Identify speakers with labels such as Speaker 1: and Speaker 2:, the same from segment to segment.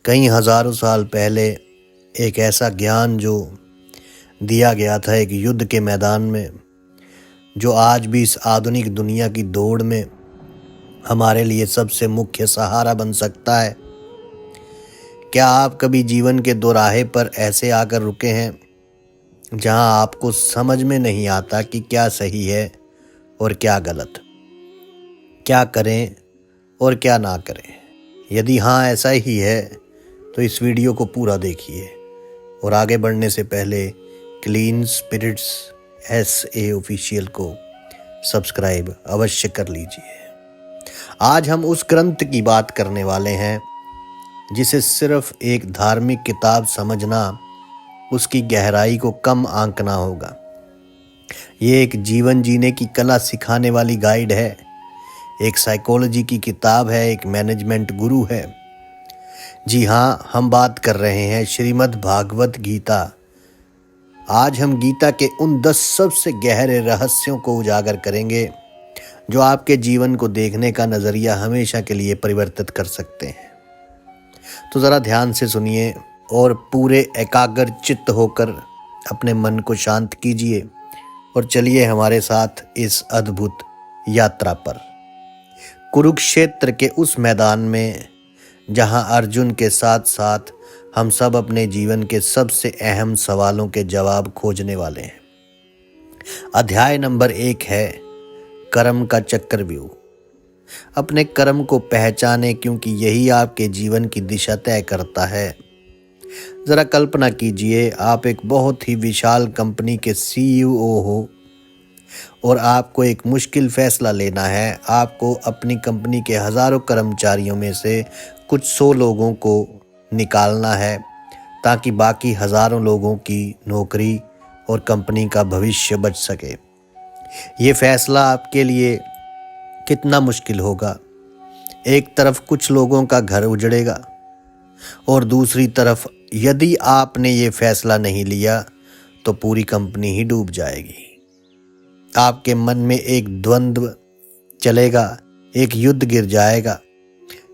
Speaker 1: कई हजारों साल पहले एक ऐसा ज्ञान जो दिया गया था एक युद्ध के मैदान में, जो आज भी इस आधुनिक दुनिया की दौड़ में हमारे लिए सबसे मुख्य सहारा बन सकता है। क्या आप कभी जीवन के दोराहे पर ऐसे आकर रुके हैं जहां आपको समझ में नहीं आता कि क्या सही है और क्या गलत, क्या करें और क्या ना करें? यदि हाँ ऐसा ही है तो इस वीडियो को पूरा देखिए और आगे बढ़ने से पहले क्लीन स्पिरिट्स SA ऑफिशियल को सब्सक्राइब अवश्य कर लीजिए। आज हम उस ग्रंथ की बात करने वाले हैं जिसे सिर्फ एक धार्मिक किताब समझना उसकी गहराई को कम आंकना होगा। ये एक जीवन जीने की कला सिखाने वाली गाइड है, एक साइकोलॉजी की किताब है, एक मैनेजमेंट गुरु है। जी हाँ, हम बात कर रहे हैं श्रीमद् भागवत गीता। आज हम गीता के उन 10 सबसे गहरे रहस्यों को उजागर करेंगे जो आपके जीवन को देखने का नज़रिया हमेशा के लिए परिवर्तित कर सकते हैं। तो ज़रा ध्यान से सुनिए और पूरे एकाग्र चित्त होकर अपने मन को शांत कीजिए और चलिए हमारे साथ इस अद्भुत यात्रा पर। कुरुक्षेत्र के उस मैदान में जहां अर्जुन के साथ साथ हम सब अपने जीवन के सबसे अहम सवालों के जवाब खोजने वाले हैं। अध्याय नंबर 1 है कर्म का चक्रव्यूह। अपने कर्म को पहचाने, क्योंकि यही आपके जीवन की दिशा तय करता है। जरा कल्पना कीजिए, आप एक बहुत ही विशाल कंपनी के CEO हो और आपको एक मुश्किल फैसला लेना है। आपको अपनी कंपनी के हजारों कर्मचारियों में से कुछ 100 लोगों को निकालना है ताकि बाकी हजारों लोगों की नौकरी और कंपनी का भविष्य बच सके। ये फैसला आपके लिए कितना मुश्किल होगा। एक तरफ कुछ लोगों का घर उजड़ेगा और दूसरी तरफ यदि आपने ये फैसला नहीं लिया तो पूरी कंपनी ही डूब जाएगी। आपके मन में एक द्वंद्व चलेगा, एक युद्ध गिर जाएगा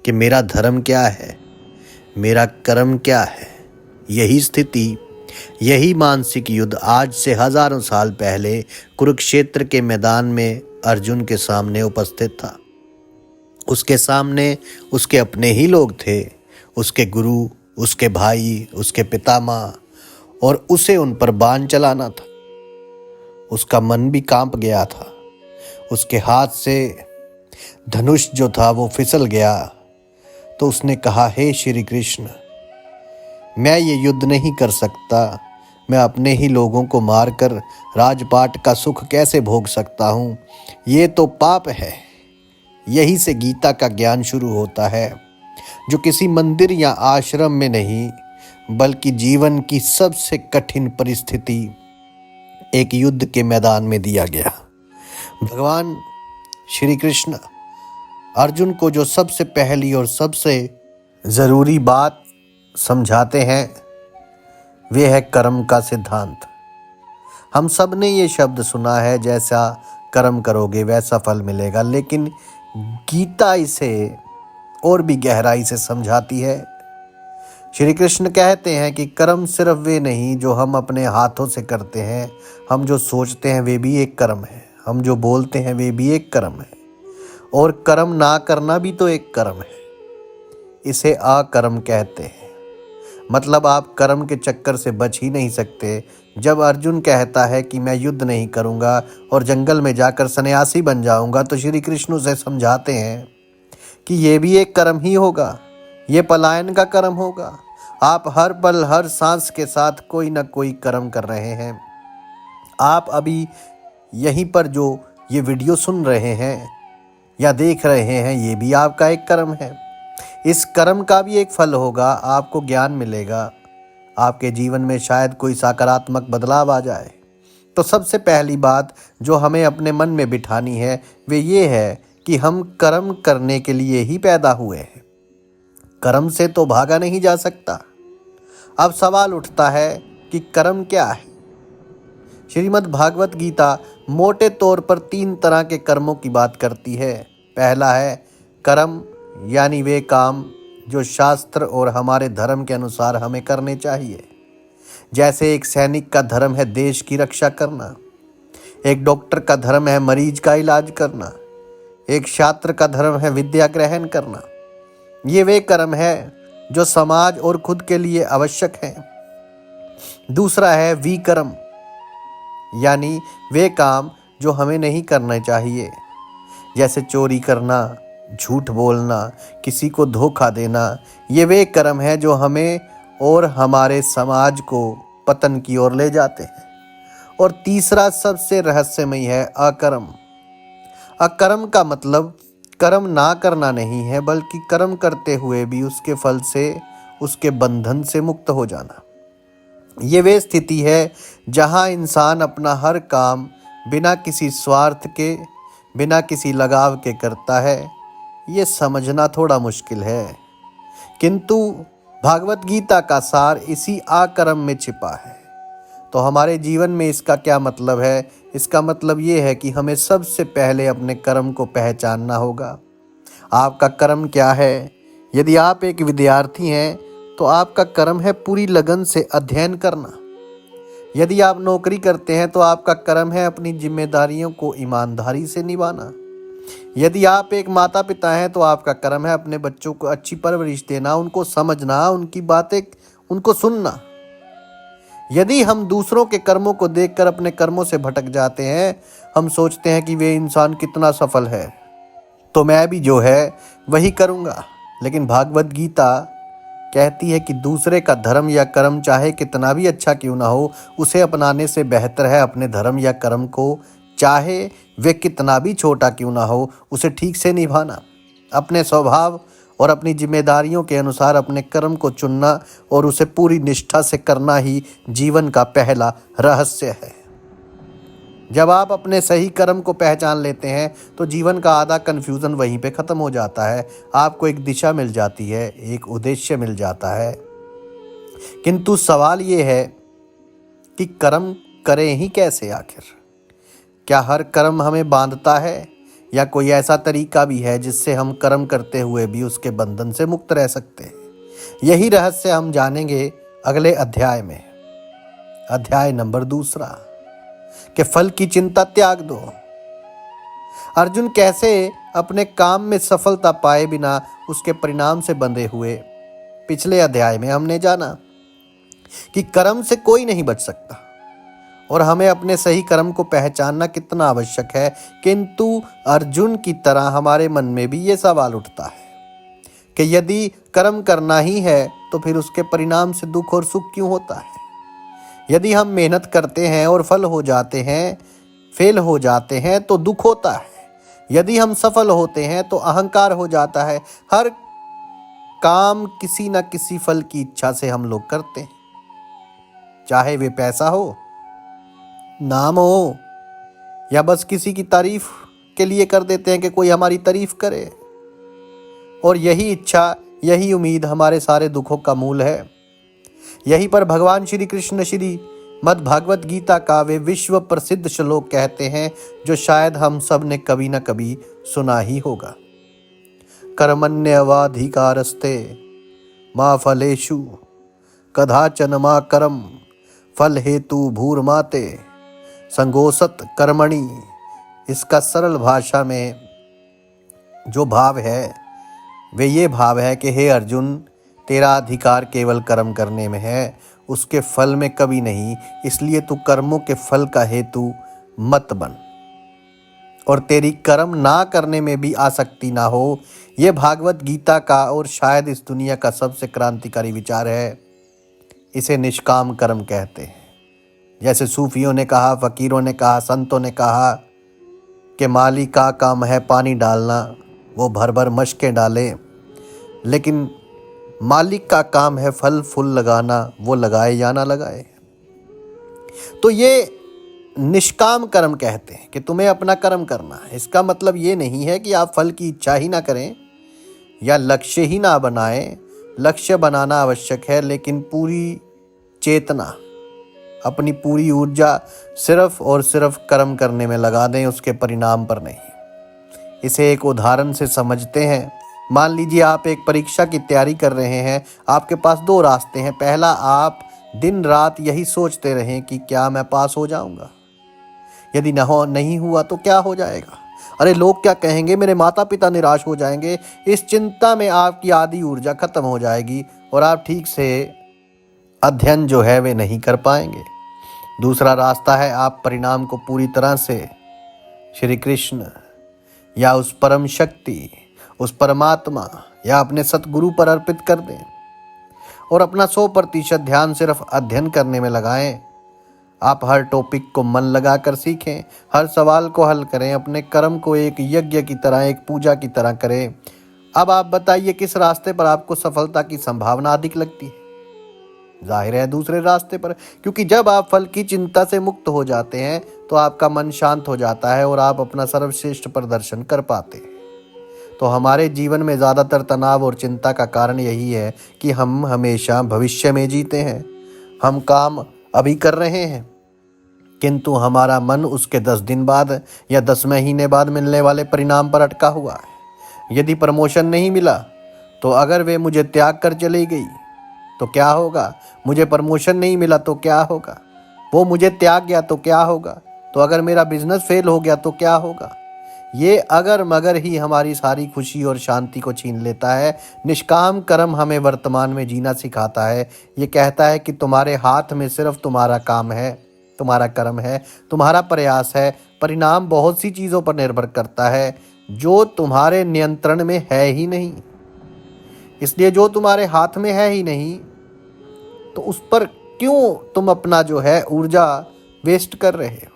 Speaker 1: कि मेरा धर्म क्या है, मेरा कर्म क्या है। यही स्थिति, यही मानसिक युद्ध आज से हजारों साल पहले कुरुक्षेत्र के मैदान में अर्जुन के सामने उपस्थित था। उसके सामने उसके अपने ही लोग थे, उसके गुरु, उसके भाई, उसके पितामह, और उसे उन पर बाण चलाना था। उसका मन भी कांप गया था। उसके हाथ से धनुष जो था वो फिसल गया तो उसने कहा, हे श्री कृष्ण, मैं ये युद्ध नहीं कर सकता। मैं अपने ही लोगों को मारकर राजपाट का सुख कैसे भोग सकता हूँ? ये तो पाप है। यही से गीता का ज्ञान शुरू होता है, जो किसी मंदिर या आश्रम में नहीं बल्कि जीवन की सबसे कठिन परिस्थिति, एक युद्ध के मैदान में दिया गया। भगवान श्री कृष्ण अर्जुन को जो सबसे पहली और सबसे ज़रूरी बात समझाते हैं वे है कर्म का सिद्धांत। हम सब ने ये शब्द सुना है, जैसा कर्म करोगे वैसा फल मिलेगा, लेकिन गीता इसे और भी गहराई से समझाती है। श्री कृष्ण कहते हैं कि कर्म सिर्फ वे नहीं जो हम अपने हाथों से करते हैं, हम जो सोचते हैं वे भी एक कर्म है, हम जो बोलते हैं वे भी एक कर्म है, और कर्म ना करना भी तो एक कर्म है। इसे अकर्म कहते हैं। मतलब आप कर्म के चक्कर से बच ही नहीं सकते। जब अर्जुन कहता है कि मैं युद्ध नहीं करूंगा और जंगल में जाकर सन्यासी बन जाऊंगा, तो श्री कृष्ण उसे समझाते हैं कि ये भी एक कर्म ही होगा, ये पलायन का कर्म होगा। आप हर पल हर सांस के साथ कोई ना कोई कर्म कर रहे हैं। आप अभी यहीं पर जो ये वीडियो सुन रहे हैं या देख रहे हैं, ये भी आपका एक कर्म है। इस कर्म का भी एक फल होगा, आपको ज्ञान मिलेगा, आपके जीवन में शायद कोई सकारात्मक बदलाव आ जाए। तो सबसे पहली बात जो हमें अपने मन में बिठानी है वे ये है कि हम कर्म करने के लिए ही पैदा हुए हैं। कर्म से तो भागा नहीं जा सकता। अब सवाल उठता है कि कर्म क्या है? श्रीमद् भागवत गीता मोटे तौर पर 3 तरह के कर्मों की बात करती है। पहला है कर्म, यानी वे काम जो शास्त्र और हमारे धर्म के अनुसार हमें करने चाहिए। जैसे एक सैनिक का धर्म है देश की रक्षा करना, एक डॉक्टर का धर्म है मरीज का इलाज करना, एक छात्र का धर्म है विद्या ग्रहण करना। ये वे कर्म है जो समाज और खुद के लिए आवश्यक हैं। दूसरा है विकर्म, यानी वे काम जो हमें नहीं करने चाहिए, जैसे चोरी करना, झूठ बोलना, किसी को धोखा देना। ये वे कर्म है जो हमें और हमारे समाज को पतन की ओर ले जाते हैं। और तीसरा सबसे रहस्यमय है अकर्म। अकर्म का मतलब कर्म ना करना नहीं है, बल्कि कर्म करते हुए भी उसके फल से, उसके बंधन से मुक्त हो जाना। ये वे स्थिति है जहाँ इंसान अपना हर काम बिना किसी स्वार्थ के, बिना किसी लगाव के करता है। ये समझना थोड़ा मुश्किल है, किंतु भागवत गीता का सार इसी आकर्म में छिपा है। तो हमारे जीवन में इसका क्या मतलब है? इसका मतलब ये है कि हमें सबसे पहले अपने कर्म को पहचानना होगा। आपका कर्म क्या है? यदि आप एक विद्यार्थी हैं तो आपका कर्म है पूरी लगन से अध्ययन करना। यदि आप नौकरी करते हैं तो आपका कर्म है अपनी जिम्मेदारियों को ईमानदारी से निभाना। यदि आप एक माता पिता हैं तो आपका कर्म है अपने बच्चों को अच्छी परवरिश देना, उनको समझना, उनकी बातें उनको सुनना। यदि हम दूसरों के कर्मों को देखकर अपने कर्मों से भटक जाते हैं, हम सोचते हैं कि वे इंसान कितना सफल है, तो मैं भी जो है वही करूँगा। लेकिन भागवत गीता कहती है कि दूसरे का धर्म या कर्म चाहे कितना भी अच्छा क्यों ना हो, उसे अपनाने से बेहतर है अपने धर्म या कर्म को, चाहे वे कितना भी छोटा क्यों ना हो, उसे ठीक से निभाना। अपने स्वभाव और अपनी जिम्मेदारियों के अनुसार अपने कर्म को चुनना और उसे पूरी निष्ठा से करना ही जीवन का पहला रहस्य है। जब आप अपने सही कर्म को पहचान लेते हैं तो जीवन का आधा कन्फ्यूज़न वहीं पे ख़त्म हो जाता है। आपको एक दिशा मिल जाती है, एक उद्देश्य मिल जाता है। किंतु सवाल ये है कि कर्म करें ही कैसे आखिर? क्या हर कर्म हमें बांधता है, या कोई ऐसा तरीका भी है जिससे हम कर्म करते हुए भी उसके बंधन से मुक्त रह सकते हैं? यही रहस्य हम जानेंगे अगले अध्याय में। अध्याय नंबर 2 कि फल की चिंता त्याग दो। अर्जुन कैसे अपने काम में सफलता पाए बिना उसके परिणाम से बंधे हुए। पिछले अध्याय में हमने जाना कि कर्म से कोई नहीं बच सकता और हमें अपने सही कर्म को पहचानना कितना आवश्यक है। किंतु अर्जुन की तरह हमारे मन में भी ये सवाल उठता है कि यदि कर्म करना ही है तो फिर उसके परिणाम से दुख और सुख क्यों होता है? यदि हम मेहनत करते हैं और फेल हो जाते हैं तो दुख होता है। यदि हम सफल होते हैं तो अहंकार हो जाता है। हर काम किसी न किसी फल की इच्छा से हम लोग करते हैं, चाहे वे पैसा हो, नाम हो, या बस किसी की तारीफ के लिए कर देते हैं कि कोई हमारी तारीफ करे। और यही इच्छा, यही उम्मीद हमारे सारे दुखों का मूल है। यहीं पर भगवान श्री कृष्ण श्री मद् भागवत गीता का वे विश्व प्रसिद्ध श्लोक कहते हैं, जो शायद हम सब ने कभी न कभी सुना ही होगा। कर्मण्येवाधिकारस्ते मा फलेषु कदाचन मा कर्म फल हेतु भूर्माते संगोसत कर्मणि। इसका सरल भाषा में जो भाव है वे ये भाव है कि हे अर्जुन, तेरा अधिकार केवल कर्म करने में है, उसके फल में कभी नहीं। इसलिए तू कर्मों के फल का हेतु मत बन और तेरी कर्म ना करने में भी आसक्ति ना हो। ये भागवत गीता का और शायद इस दुनिया का सबसे क्रांतिकारी विचार है। इसे निष्काम कर्म कहते हैं। जैसे सूफियों ने कहा, फकीरों ने कहा, संतों ने कहा कि माली का काम है पानी डालना, वो भर भर मशकें डाले, लेकिन मालिक का काम है फल फूल लगाना, वो लगाए या ना लगाए। तो ये निष्काम कर्म कहते हैं कि तुम्हें अपना कर्म करना है। इसका मतलब ये नहीं है कि आप फल की इच्छा ही ना करें या लक्ष्य ही ना बनाएं। लक्ष्य बनाना आवश्यक है, लेकिन पूरी चेतना, अपनी पूरी ऊर्जा सिर्फ और सिर्फ कर्म करने में लगा दें, उसके परिणाम पर नहीं। इसे एक उदाहरण से समझते हैं। मान लीजिए आप एक परीक्षा की तैयारी कर रहे हैं। आपके पास दो रास्ते हैं। पहला, आप दिन रात यही सोचते रहें कि क्या मैं पास हो जाऊंगा, यदि नहीं हुआ तो क्या हो जाएगा, अरे लोग क्या कहेंगे, मेरे माता पिता निराश हो जाएंगे। इस चिंता में आपकी आधी ऊर्जा खत्म हो जाएगी और आप ठीक से अध्ययन जो है वे नहीं कर पाएंगे। दूसरा रास्ता है, आप परिणाम को पूरी तरह से श्री कृष्ण या उस परम शक्ति, उस परमात्मा या अपने सतगुरु पर अर्पित कर दें और अपना 100% ध्यान सिर्फ अध्ययन करने में लगाएं। आप हर टॉपिक को मन लगाकर सीखें, हर सवाल को हल करें, अपने कर्म को एक यज्ञ की तरह, एक पूजा की तरह करें। अब आप बताइए किस रास्ते पर आपको सफलता की संभावना अधिक लगती है? जाहिर है दूसरे रास्ते पर, क्योंकि जब आप फल की चिंता से मुक्त हो जाते हैं तो आपका मन शांत हो जाता है और आप अपना सर्वश्रेष्ठ प्रदर्शन कर पाते हैं। तो हमारे जीवन में ज़्यादातर तनाव और चिंता का कारण यही है कि हम हमेशा भविष्य में जीते हैं। हम काम अभी कर रहे हैं किंतु हमारा मन उसके 10 दिन बाद या 10 महीने बाद मिलने वाले परिणाम पर अटका हुआ है। यदि प्रमोशन नहीं मिला तो अगर वे मुझे त्याग कर चली गई तो क्या होगा? मुझे प्रमोशन नहीं मिला तो क्या होगा? वो मुझे त्याग गया तो क्या होगा? तो अगर मेरा बिजनेस फेल हो गया तो क्या होगा? ये अगर मगर ही हमारी सारी खुशी और शांति को छीन लेता है। निष्काम कर्म हमें वर्तमान में जीना सिखाता है। ये कहता है कि तुम्हारे हाथ में सिर्फ तुम्हारा काम है, तुम्हारा कर्म है, तुम्हारा प्रयास है। परिणाम बहुत सी चीज़ों पर निर्भर करता है जो तुम्हारे नियंत्रण में है ही नहीं। इसलिए जो तुम्हारे हाथ में है ही नहीं तो उस पर क्यों तुम अपना जो है ऊर्जा वेस्ट कर रहे हो?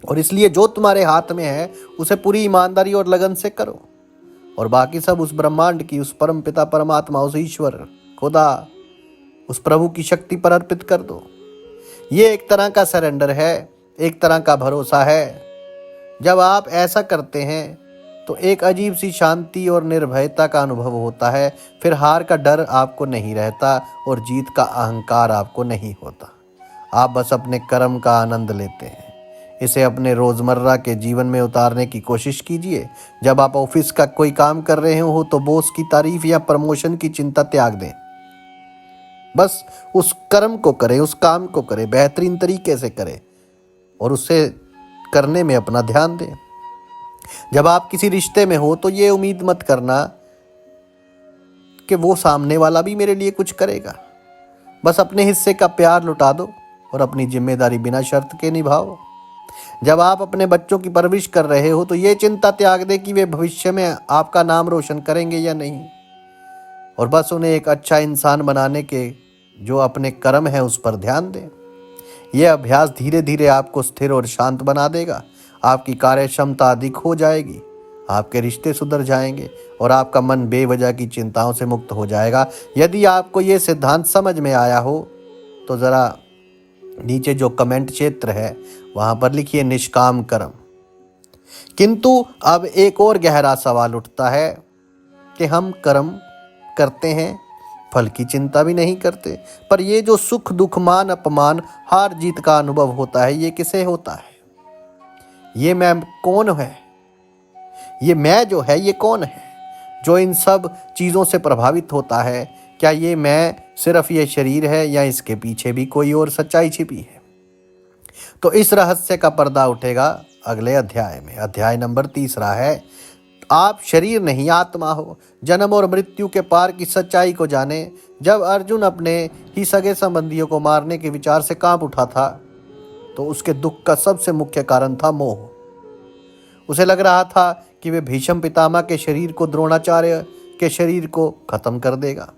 Speaker 1: और इसलिए जो तुम्हारे हाथ में है उसे पूरी ईमानदारी और लगन से करो और बाकी सब उस ब्रह्मांड की, उस परम पिता परमात्मा, उस ईश्वर खुदा, उस प्रभु की शक्ति पर अर्पित कर दो। ये एक तरह का सरेंडर है, एक तरह का भरोसा है। जब आप ऐसा करते हैं तो एक अजीब सी शांति और निर्भयता का अनुभव होता है। फिर हार का डर आपको नहीं रहता और जीत का अहंकार आपको नहीं होता। आप बस अपने कर्म का आनंद लेते हैं। इसे अपने रोज़मर्रा के जीवन में उतारने की कोशिश कीजिए। जब आप ऑफिस का कोई काम कर रहे हो तो बॉस की तारीफ या प्रमोशन की चिंता त्याग दें। बस उस कर्म को करें, उस काम को करें, बेहतरीन तरीके से करें और उसे करने में अपना ध्यान दें। जब आप किसी रिश्ते में हो तो ये उम्मीद मत करना कि वो सामने वाला भी मेरे लिए कुछ करेगा। बस अपने हिस्से का प्यार लुटा दो और अपनी जिम्मेदारी बिना शर्त के निभाओ। जब आप अपने बच्चों की परवरिश कर रहे हो तो ये चिंता त्याग दे कि वे भविष्य में आपका नाम रोशन करेंगे या नहीं, और बस उन्हें एक अच्छा इंसान बनाने के जो अपने कर्म है उस पर ध्यान दें। यह अभ्यास धीरे धीरे आपको स्थिर और शांत बना देगा। आपकी कार्य क्षमता अधिक हो जाएगी, आपके रिश्ते सुधर जाएंगे और आपका मन बेवजह की चिंताओं से मुक्त हो जाएगा। यदि आपको ये सिद्धांत समझ में आया हो तो ज़रा नीचे जो कमेंट क्षेत्र है वहाँ पर लिखिए निष्काम कर्म। किंतु अब एक और गहरा सवाल उठता है कि हम कर्म करते हैं, फल की चिंता भी नहीं करते, पर ये जो सुख दुख, मान अपमान, हार जीत का अनुभव होता है ये किसे होता है? ये मैं कौन है? ये मैं जो है ये कौन है जो इन सब चीज़ों से प्रभावित होता है? क्या ये मैं सिर्फ ये शरीर है या इसके पीछे भी कोई और सच्चाई छिपी है? तो इस रहस्य का पर्दा उठेगा अगले अध्याय में। अध्याय नंबर 3 है, आप शरीर नहीं आत्मा हो। जन्म और मृत्यु के पार की सच्चाई को जाने। जब अर्जुन अपने ही सगे संबंधियों को मारने के विचार से कांप उठा था तो उसके दुख का सबसे मुख्य कारण था मोह। उसे लग रहा था कि वे भीष्म पितामह के शरीर को द्रोणाचार्य के शरीर को खत्म कर देगा।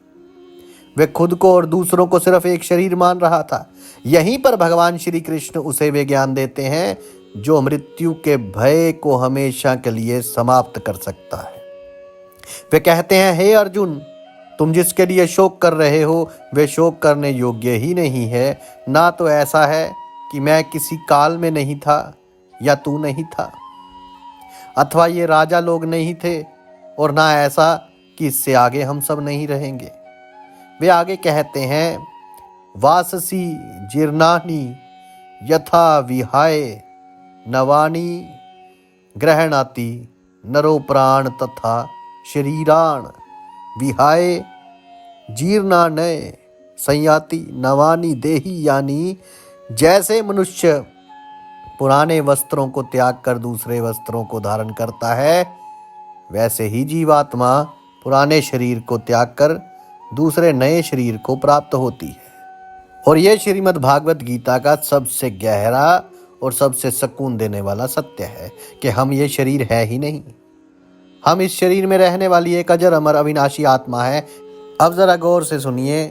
Speaker 1: वे खुद को और दूसरों को सिर्फ एक शरीर मान रहा था। यहीं पर भगवान श्री कृष्ण उसे वे ज्ञान देते हैं जो मृत्यु के भय को हमेशा के लिए समाप्त कर सकता है। वे कहते हैं, हे अर्जुन, तुम जिसके लिए शोक कर रहे हो वे शोक करने योग्य ही नहीं है। ना तो ऐसा है कि मैं किसी काल में नहीं था या तू नहीं था, अथवा ये राजा लोग नहीं थे, और ना ऐसा कि इससे आगे हम सब नहीं रहेंगे। वे आगे कहते हैं, वाससी जीर्णानि यथा विहाय नवानि ग्रहणाति नरो प्राण तथा शरीराण विहाय जीर्णानय संयाति नवानि देही, यानी जैसे मनुष्य पुराने वस्त्रों को त्याग कर दूसरे वस्त्रों को धारण करता है, वैसे ही जीवात्मा पुराने शरीर को त्याग कर दूसरे नए शरीर को प्राप्त होती है। और यह श्रीमद् भागवत गीता का सबसे गहरा और सबसे सुकून देने वाला सत्य है कि हम ये शरीर है ही नहीं। हम इस शरीर में रहने वाली एक अजर अमर अविनाशी आत्मा है। अब जरा गौर से सुनिए,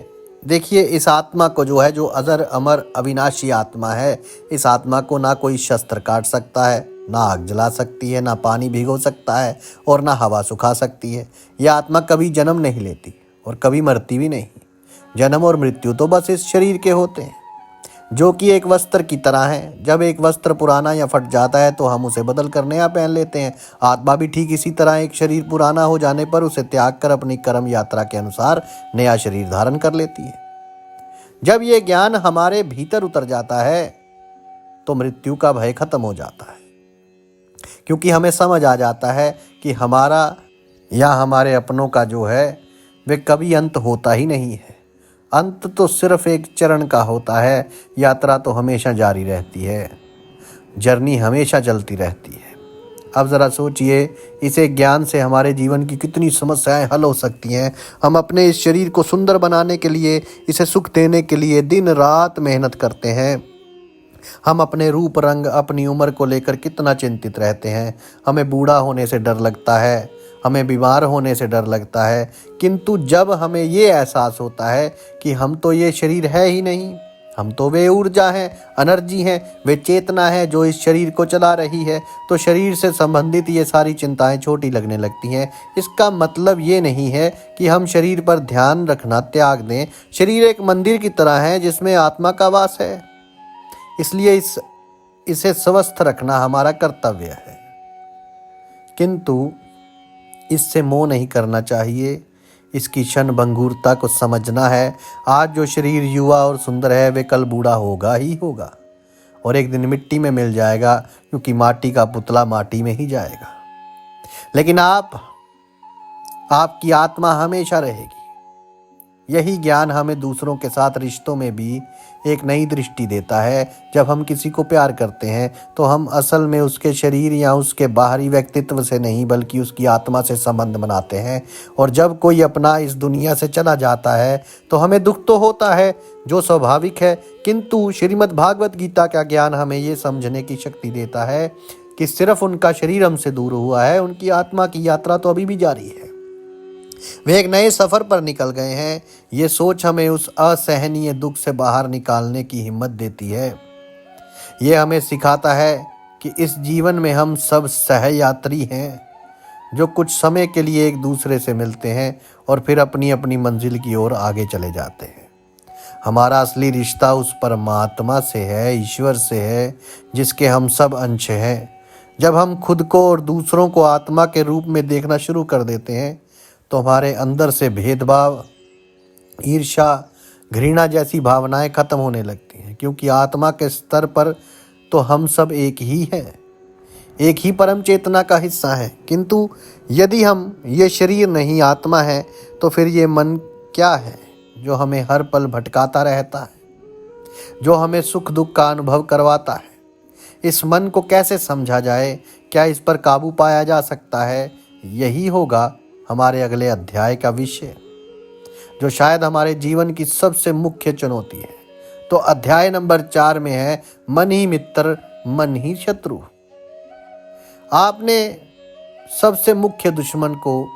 Speaker 1: देखिए इस आत्मा को जो है, जो अजर अमर अविनाशी आत्मा है, इस आत्मा को ना कोई शस्त्र काट सकता है, ना आग जला सकती है, ना पानी भिगो सकता है और ना हवा सुखा सकती है। यह आत्मा कभी जन्म नहीं लेती और कभी मरती भी नहीं। जन्म और मृत्यु तो बस इस शरीर के होते हैं, जो कि एक वस्त्र की तरह है। जब एक वस्त्र पुराना या फट जाता है तो हम उसे बदल कर नया पहन लेते हैं। आत्मा भी ठीक इसी तरह एक शरीर पुराना हो जाने पर उसे त्याग कर अपनी कर्म यात्रा के अनुसार नया शरीर धारण कर लेती है। जब ये ज्ञान हमारे भीतर उतर जाता है तो मृत्यु का भय खत्म हो जाता है, क्योंकि हमें समझ आ जाता है कि हमारा या हमारे अपनों का जो है वे कभी अंत होता ही नहीं है। अंत तो सिर्फ एक चरण का होता है, यात्रा तो हमेशा जारी रहती है, जर्नी हमेशा चलती रहती है। अब ज़रा सोचिए, इसे ज्ञान से हमारे जीवन की कितनी समस्याएं हल हो सकती हैं। हम अपने इस शरीर को सुंदर बनाने के लिए, इसे सुख देने के लिए दिन रात मेहनत करते हैं। हम अपने रूप रंग, अपनी उम्र को लेकर कितना चिंतित रहते हैं। हमें बूढ़ा होने से डर लगता है, हमें बीमार होने से डर लगता है, किंतु जब हमें ये एहसास होता है कि हम तो ये शरीर है ही नहीं, हम तो वे ऊर्जा हैं, एनर्जी हैं, वे चेतना है जो इस शरीर को चला रही है, तो शरीर से संबंधित ये सारी चिंताएं छोटी लगने लगती हैं। इसका मतलब ये नहीं है कि हम शरीर पर ध्यान रखना त्याग दें। शरीर एक मंदिर की तरह है जिसमें आत्मा का वास है, इसलिए इसे स्वस्थ रखना हमारा कर्तव्य है। किंतु इससे मोह नहीं करना चाहिए, इसकी क्षण भंगुरता को समझना है। आज जो शरीर युवा और सुंदर है वे कल बूढ़ा होगा ही होगा और एक दिन मिट्टी में मिल जाएगा, क्योंकि माटी का पुतला माटी में ही जाएगा। लेकिन आपकी आत्मा हमेशा रहेगी। यही ज्ञान हमें दूसरों के साथ रिश्तों में भी एक नई दृष्टि देता है। जब हम किसी को प्यार करते हैं तो हम असल में उसके शरीर या उसके बाहरी व्यक्तित्व से नहीं, बल्कि उसकी आत्मा से संबंध बनाते हैं। और जब कोई अपना इस दुनिया से चला जाता है तो हमें दुख तो होता है, जो स्वाभाविक है, किंतु श्रीमद् भागवत गीता का ज्ञान हमें ये समझने की शक्ति देता है कि सिर्फ उनका शरीर हमसे दूर हुआ है, उनकी आत्मा की यात्रा तो अभी भी जारी है। वे एक नए सफर पर निकल गए हैं। ये सोच हमें उस असहनीय दुख से बाहर निकालने की हिम्मत देती है। ये हमें सिखाता है कि इस जीवन में हम सब सहयात्री हैं, जो कुछ समय के लिए एक दूसरे से मिलते हैं और फिर अपनी अपनी मंजिल की ओर आगे चले जाते हैं। हमारा असली रिश्ता उस परमात्मा से है, ईश्वर से है, जिसके हम सब अंश हैं। जब हम खुद को और दूसरों को आत्मा के रूप में देखना शुरू कर देते हैं तो हमारे अंदर से भेदभाव, ईर्ष्या, घृणा जैसी भावनाएं खत्म होने लगती हैं, क्योंकि आत्मा के स्तर पर तो हम सब एक ही हैं, एक ही परम चेतना का हिस्सा है। किंतु यदि हम ये शरीर नहीं आत्मा है तो फिर ये मन क्या है जो हमें हर पल भटकाता रहता है, जो हमें सुख दुख का अनुभव करवाता है। इस मन को कैसे समझा जाए? क्या इस पर काबू पाया जा सकता है? यही होगा हमारे अगले अध्याय का विषय, जो शायद हमारे जीवन की सबसे मुख्य चुनौती है। तो अध्याय नंबर 4 में है, मन ही मित्र मन ही शत्रु। आपने सबसे मुख्य दुश्मन को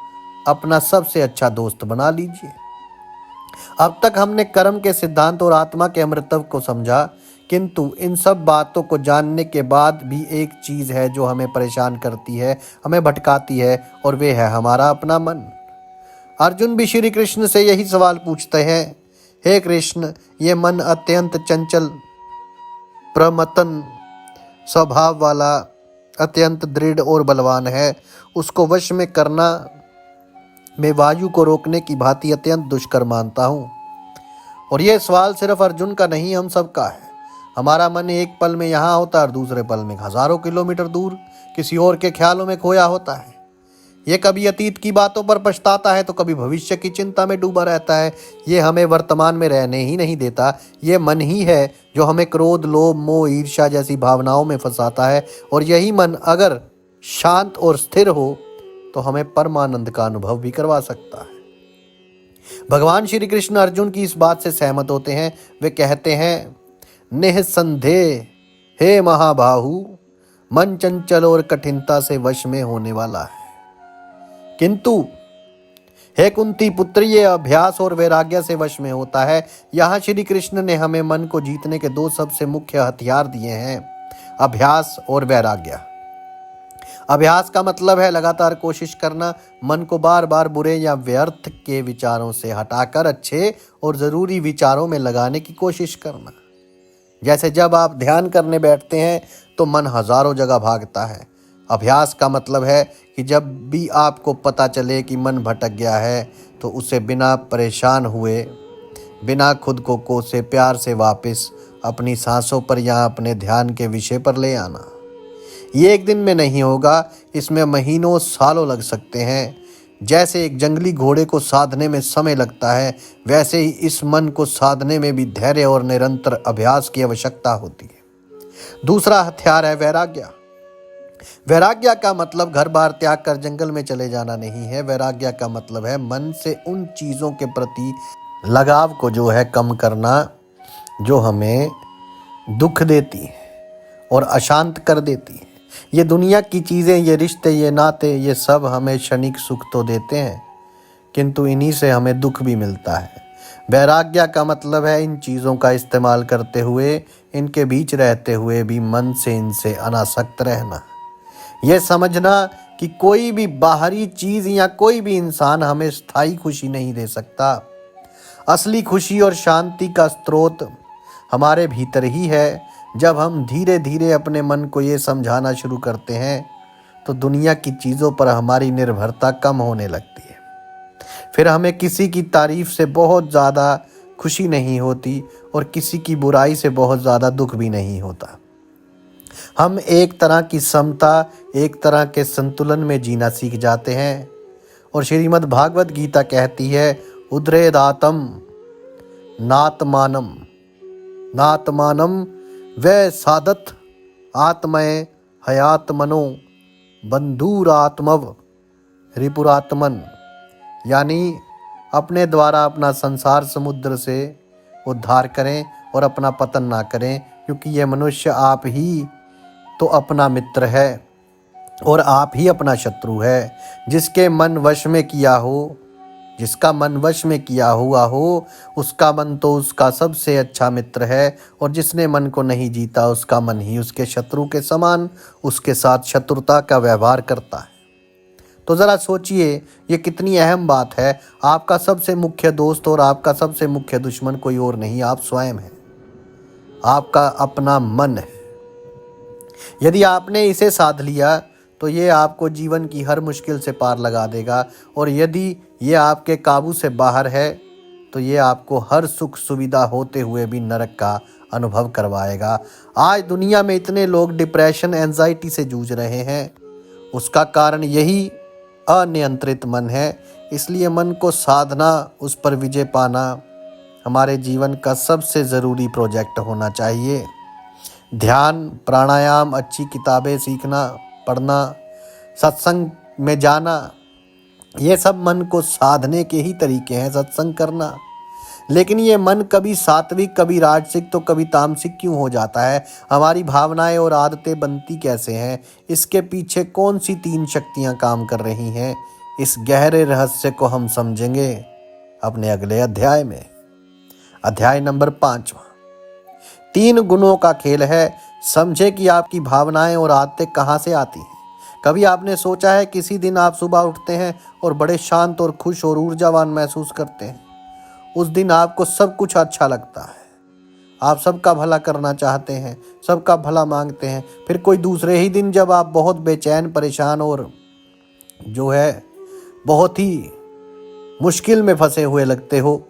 Speaker 1: अपना सबसे अच्छा दोस्त बना लीजिए। अब तक हमने कर्म के सिद्धांत और आत्मा के अमृतत्व को समझा, किंतु इन सब बातों को जानने के बाद भी एक चीज़ है जो हमें परेशान करती है, हमें भटकाती है, और वे है हमारा अपना मन। अर्जुन भी श्री कृष्ण से यही सवाल पूछते हैं, हे कृष्ण, ये मन अत्यंत चंचल, प्रमतन स्वभाव वाला, अत्यंत दृढ़ और बलवान है। उसको वश में करना मैं वायु को रोकने की भांति अत्यंत दुष्कर मानता हूँ। और यह सवाल सिर्फ अर्जुन का नहीं, हम सब का है। हमारा मन एक पल में यहाँ होता है और दूसरे पल में हजारों किलोमीटर दूर किसी और के ख्यालों में खोया होता है। ये कभी अतीत की बातों पर पछताता है तो कभी भविष्य की चिंता में डूबा रहता है। ये हमें वर्तमान में रहने ही नहीं देता। ये मन ही है जो हमें क्रोध, लोभ, मोह, ईर्ष्या जैसी भावनाओं में फंसाता है। और यही मन अगर शांत और स्थिर हो तो हमें परमानंद का अनुभव भी करवा सकता है। भगवान श्री कृष्ण अर्जुन की इस बात से सहमत होते हैं। वे कहते हैं, निःसंदेह हे महाबाहु, मन चंचल और कठिनता से वश में होने वाला है, किंतु हे कुंती पुत्री ये अभ्यास और वैराग्य से वश में होता है। यहाँ श्री कृष्ण ने हमें मन को जीतने के दो सबसे मुख्य हथियार दिए हैं, अभ्यास और वैराग्य। अभ्यास का मतलब है लगातार कोशिश करना, मन को बार बार बुरे या व्यर्थ के विचारों से हटाकर अच्छे और ज़रूरी विचारों में लगाने की कोशिश करना। जैसे जब आप ध्यान करने बैठते हैं तो मन हजारों जगह भागता है। अभ्यास का मतलब है कि जब भी आपको पता चले कि मन भटक गया है तो उसे बिना परेशान हुए, बिना खुद को कोसे, प्यार से वापस अपनी सांसों पर या अपने ध्यान के विषय पर ले आना। ये एक दिन में नहीं होगा, इसमें महीनों सालों लग सकते हैं। जैसे एक जंगली घोड़े को साधने में समय लगता है, वैसे ही इस मन को साधने में भी धैर्य और निरंतर अभ्यास की आवश्यकता होती है। दूसरा हथियार है वैराग्य। वैराग्य का मतलब घर बार त्याग कर जंगल में चले जाना नहीं है। वैराग्य का मतलब है मन से उन चीज़ों के प्रति लगाव को जो है कम करना जो हमें दुख देती है और अशांत कर देती है। ये दुनिया की चीज़ें, ये रिश्ते, ये नाते, ये सब हमें क्षणिक सुख तो देते हैं, किंतु इन्हीं से हमें दुख भी मिलता है। वैराग्य का मतलब है इन चीज़ों का इस्तेमाल करते हुए, इनके बीच रहते हुए भी मन से इनसे अनासक्त रहना। यह समझना कि कोई भी बाहरी चीज़ या कोई भी इंसान हमें स्थायी खुशी नहीं दे सकता। असली खुशी और शांति का स्रोत हमारे भीतर ही है। जब हम धीरे धीरे अपने मन को ये समझाना शुरू करते हैं तो दुनिया की चीज़ों पर हमारी निर्भरता कम होने लगती है। फिर हमें किसी की तारीफ से बहुत ज़्यादा खुशी नहीं होती और किसी की बुराई से बहुत ज़्यादा दुख भी नहीं होता। हम एक तरह की समता, एक तरह के संतुलन में जीना सीख जाते हैं। और श्रीमद् भागवत गीता कहती है, उद्रेदातम नात्मानम नात्मानम वै साधत आत्मय हयात्मनो बंधुरात्मव रिपुरात्मन। यानी अपने द्वारा अपना संसार समुद्र से उद्धार करें और अपना पतन ना करें, क्योंकि ये मनुष्य आप ही तो अपना मित्र है और आप ही अपना शत्रु है। जिसका मन वश में किया हुआ हो उसका मन तो उसका सबसे अच्छा मित्र है, और जिसने मन को नहीं जीता उसका मन ही उसके शत्रु के समान उसके साथ शत्रुता का व्यवहार करता है। तो ज़रा सोचिए, ये कितनी अहम बात है। आपका सबसे मुख्य दोस्त और आपका सबसे मुख्य दुश्मन कोई और नहीं, आप स्वयं हैं। आपका अपना मन है। यदि आपने इसे साध लिया तो ये आपको जीवन की हर मुश्किल से पार लगा देगा, और यदि ये आपके काबू से बाहर है तो ये आपको हर सुख सुविधा होते हुए भी नरक का अनुभव करवाएगा। आज दुनिया में इतने लोग डिप्रेशन, एंजाइटी से जूझ रहे हैं, उसका कारण यही अनियंत्रित मन है। इसलिए मन को साधना, उस पर विजय पाना हमारे जीवन का सबसे ज़रूरी प्रोजेक्ट होना चाहिए। ध्यान, प्राणायाम, अच्छी किताबें सीखना, पढ़ना, सत्संग में जाना, ये सब मन को साधने के ही तरीके हैं, सत्संग करना। लेकिन ये मन कभी सात्विक, कभी राजसिक तो कभी तामसिक क्यों हो जाता है? हमारी भावनाएं और आदतें बनती कैसे हैं? इसके पीछे कौन सी तीन शक्तियां काम कर रही हैं? इस गहरे रहस्य को हम समझेंगे अपने अगले अध्याय में। अध्याय नंबर 5। 3 गुणों का खेल है। समझे कि आपकी भावनाएं और आदतें कहाँ से आती हैं। कभी आपने सोचा है किसी दिन आप सुबह उठते हैं और बड़े शांत और खुश और ऊर्जावान महसूस करते हैं। उस दिन आपको सब कुछ अच्छा लगता है, आप सबका भला करना चाहते हैं, सबका भला मांगते हैं। फिर कोई दूसरे ही दिन जब आप बहुत बेचैन, परेशान और जो है बहुत ही मुश्किल में फंसे हुए लगते हो,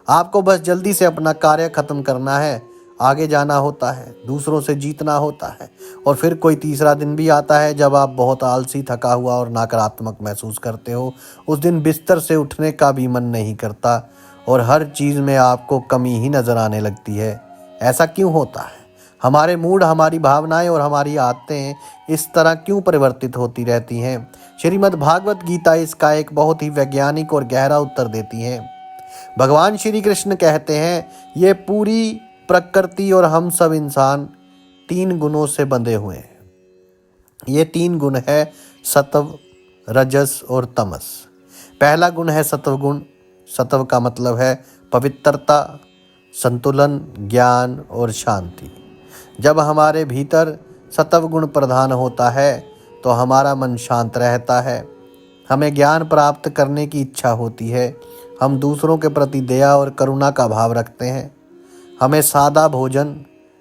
Speaker 1: आपको बस जल्दी से अपना कार्य ख़त्म करना है, आगे जाना होता है, दूसरों से जीतना होता है। और फिर कोई तीसरा दिन भी आता है जब आप बहुत आलसी, थका हुआ और नकारात्मक महसूस करते हो। उस दिन बिस्तर से उठने का भी मन नहीं करता और हर चीज़ में आपको कमी ही नज़र आने लगती है। ऐसा क्यों होता है? हमारे मूड, हमारी भावनाएं और हमारी आदतें इस तरह क्यों परिवर्तित होती रहती हैं? श्रीमद् भागवत गीता इसका एक बहुत ही वैज्ञानिक और गहरा उत्तर देती है। भगवान श्री कृष्ण कहते हैं, ये पूरी प्रकृति और हम सब इंसान 3 गुणों से बंधे हुए हैं। ये 3 गुण है सत्व, रजस और तमस। पहला गुण है सत्व गुण। सत्व का मतलब है पवित्रता, संतुलन, ज्ञान और शांति। जब हमारे भीतर सत्व गुण प्रधान होता है तो हमारा मन शांत रहता है, हमें ज्ञान प्राप्त करने की इच्छा होती है, हम दूसरों के प्रति दया और करुणा का भाव रखते हैं, हमें सादा भोजन,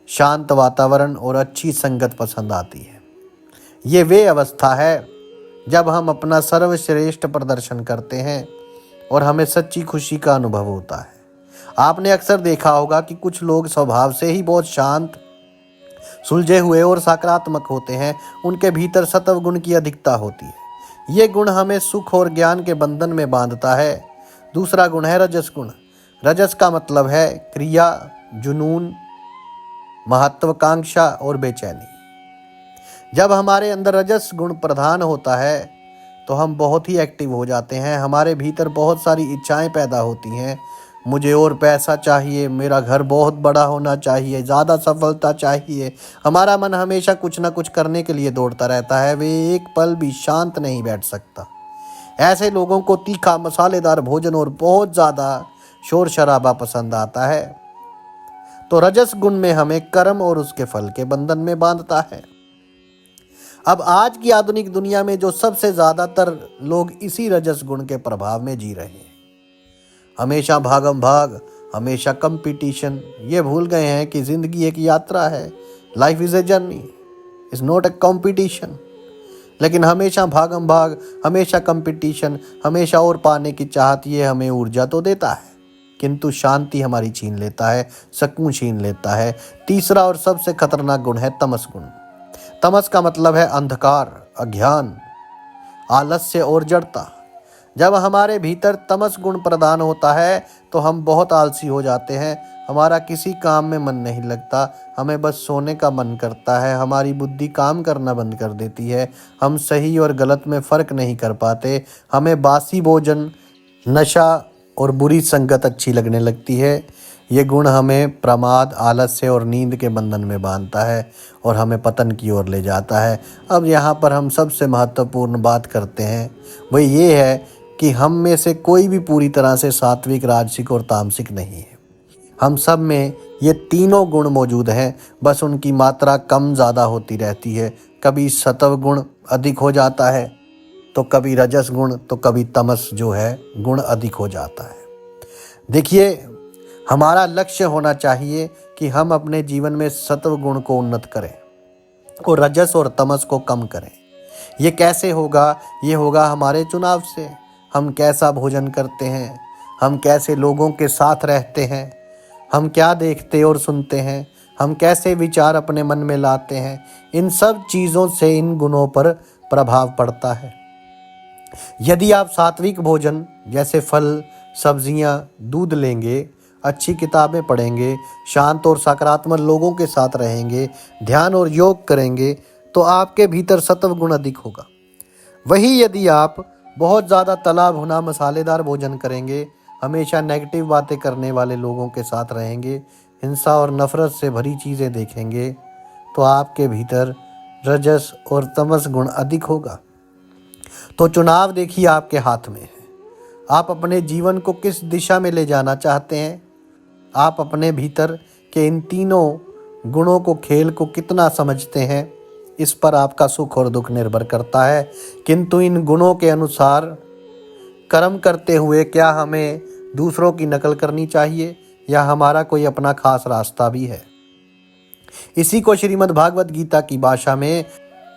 Speaker 1: शांत वातावरण और अच्छी संगत पसंद आती है। ये वे अवस्था है जब हम अपना सर्वश्रेष्ठ प्रदर्शन करते हैं और हमें सच्ची खुशी का अनुभव होता है। आपने अक्सर देखा होगा कि कुछ लोग स्वभाव से ही बहुत शांत, सुलझे हुए और सकारात्मक होते हैं। उनके भीतर सत्व गुण की अधिकता होती है। ये गुण हमें सुख और ज्ञान के बंधन में बांधता है। दूसरा गुण है रजस गुण। रजस का मतलब है क्रिया, जुनून, महत्वाकांक्षा और बेचैनी। जब हमारे अंदर रजस गुण प्रधान होता है तो हम बहुत ही एक्टिव हो जाते हैं। हमारे भीतर बहुत सारी इच्छाएं पैदा होती हैं। मुझे और पैसा चाहिए, मेरा घर बहुत बड़ा होना चाहिए, ज़्यादा सफलता चाहिए। हमारा मन हमेशा कुछ ना कुछ करने के लिए दौड़ता रहता है। वे एक पल भी शांत नहीं बैठ सकता। ऐसे लोगों को तीखा, मसालेदार भोजन और बहुत ज़्यादा शोर शराबा पसंद आता है। तो रजस गुण में हमें कर्म और उसके फल के बंधन में बांधता है। अब आज की आधुनिक दुनिया में जो सबसे ज़्यादातर लोग इसी रजस गुण के प्रभाव में जी रहे हैं। हमेशा भागम भाग, हमेशा कंपटीशन। ये भूल गए हैं कि ज़िंदगी एक यात्रा है। Life is a journey, is not a competition. लेकिन हमेशा भागम भाग, हमेशा कंपटीशन, हमेशा और पाने की चाहत, ये हमें ऊर्जा तो देता है किंतु शांति हमारी छीन लेता है, सुकून छीन लेता है। तीसरा और सबसे खतरनाक गुण है तमस गुण। तमस का मतलब है अंधकार, अज्ञान, आलस्य और जड़ता। जब हमारे भीतर तमस गुण प्रदान होता है तो हम बहुत आलसी हो जाते हैं। हमारा किसी काम में मन नहीं लगता, हमें बस सोने का मन करता है। हमारी बुद्धि काम करना बंद कर देती है। हम सही और गलत में फ़र्क नहीं कर पाते। हमें बासी भोजन, नशा और बुरी संगत अच्छी लगने लगती है। ये गुण हमें प्रमाद, आलस्य और नींद के बंधन में बांधता है और हमें पतन की ओर ले जाता है। अब यहाँ पर हम सबसे महत्वपूर्ण बात करते हैं, वो ये है कि हम में से कोई भी पूरी तरह से सात्विक, राजसिक और तामसिक नहीं है। हम सब में ये तीनों गुण मौजूद हैं, बस उनकी मात्रा कम ज़्यादा होती रहती है। कभी सत्व गुण अधिक हो जाता है तो कभी रजस गुण, तो कभी तमस जो है गुण अधिक हो जाता है। देखिए, हमारा लक्ष्य होना चाहिए कि हम अपने जीवन में सत्व गुण को उन्नत करें और रजस और तमस को कम करें। ये कैसे होगा? ये होगा हमारे चुनाव से। हम कैसा भोजन करते हैं, हम कैसे लोगों के साथ रहते हैं, हम क्या देखते और सुनते हैं, हम कैसे विचार अपने मन में लाते हैं, इन सब चीज़ों से इन गुणों पर प्रभाव पड़ता है। यदि आप सात्विक भोजन जैसे फल, सब्जियां, दूध लेंगे, अच्छी किताबें पढ़ेंगे, शांत और सकारात्मक लोगों के साथ रहेंगे, ध्यान और योग करेंगे, तो आपके भीतर सत्व गुण अधिक होगा। वही यदि आप बहुत ज़्यादा तला भुना मसालेदार भोजन करेंगे, हमेशा नेगेटिव बातें करने वाले लोगों के साथ रहेंगे, हिंसा और नफरत से भरी चीज़ें देखेंगे, तो आपके भीतर रजस और तमस गुण अधिक होगा। तो चुनाव देखिए आपके हाथ में है। आप अपने जीवन को किस दिशा में ले जाना चाहते हैं? आप अपने भीतर के इन तीनों गुणों को, खेल को कितना समझते हैं, इस पर आपका सुख और दुख निर्भर करता है। किंतु इन गुणों के अनुसार कर्म करते हुए क्या हमें दूसरों की नकल करनी चाहिए या हमारा कोई अपना खास रास्ता भी है? इसी को श्रीमद् भागवत गीता की भाषा में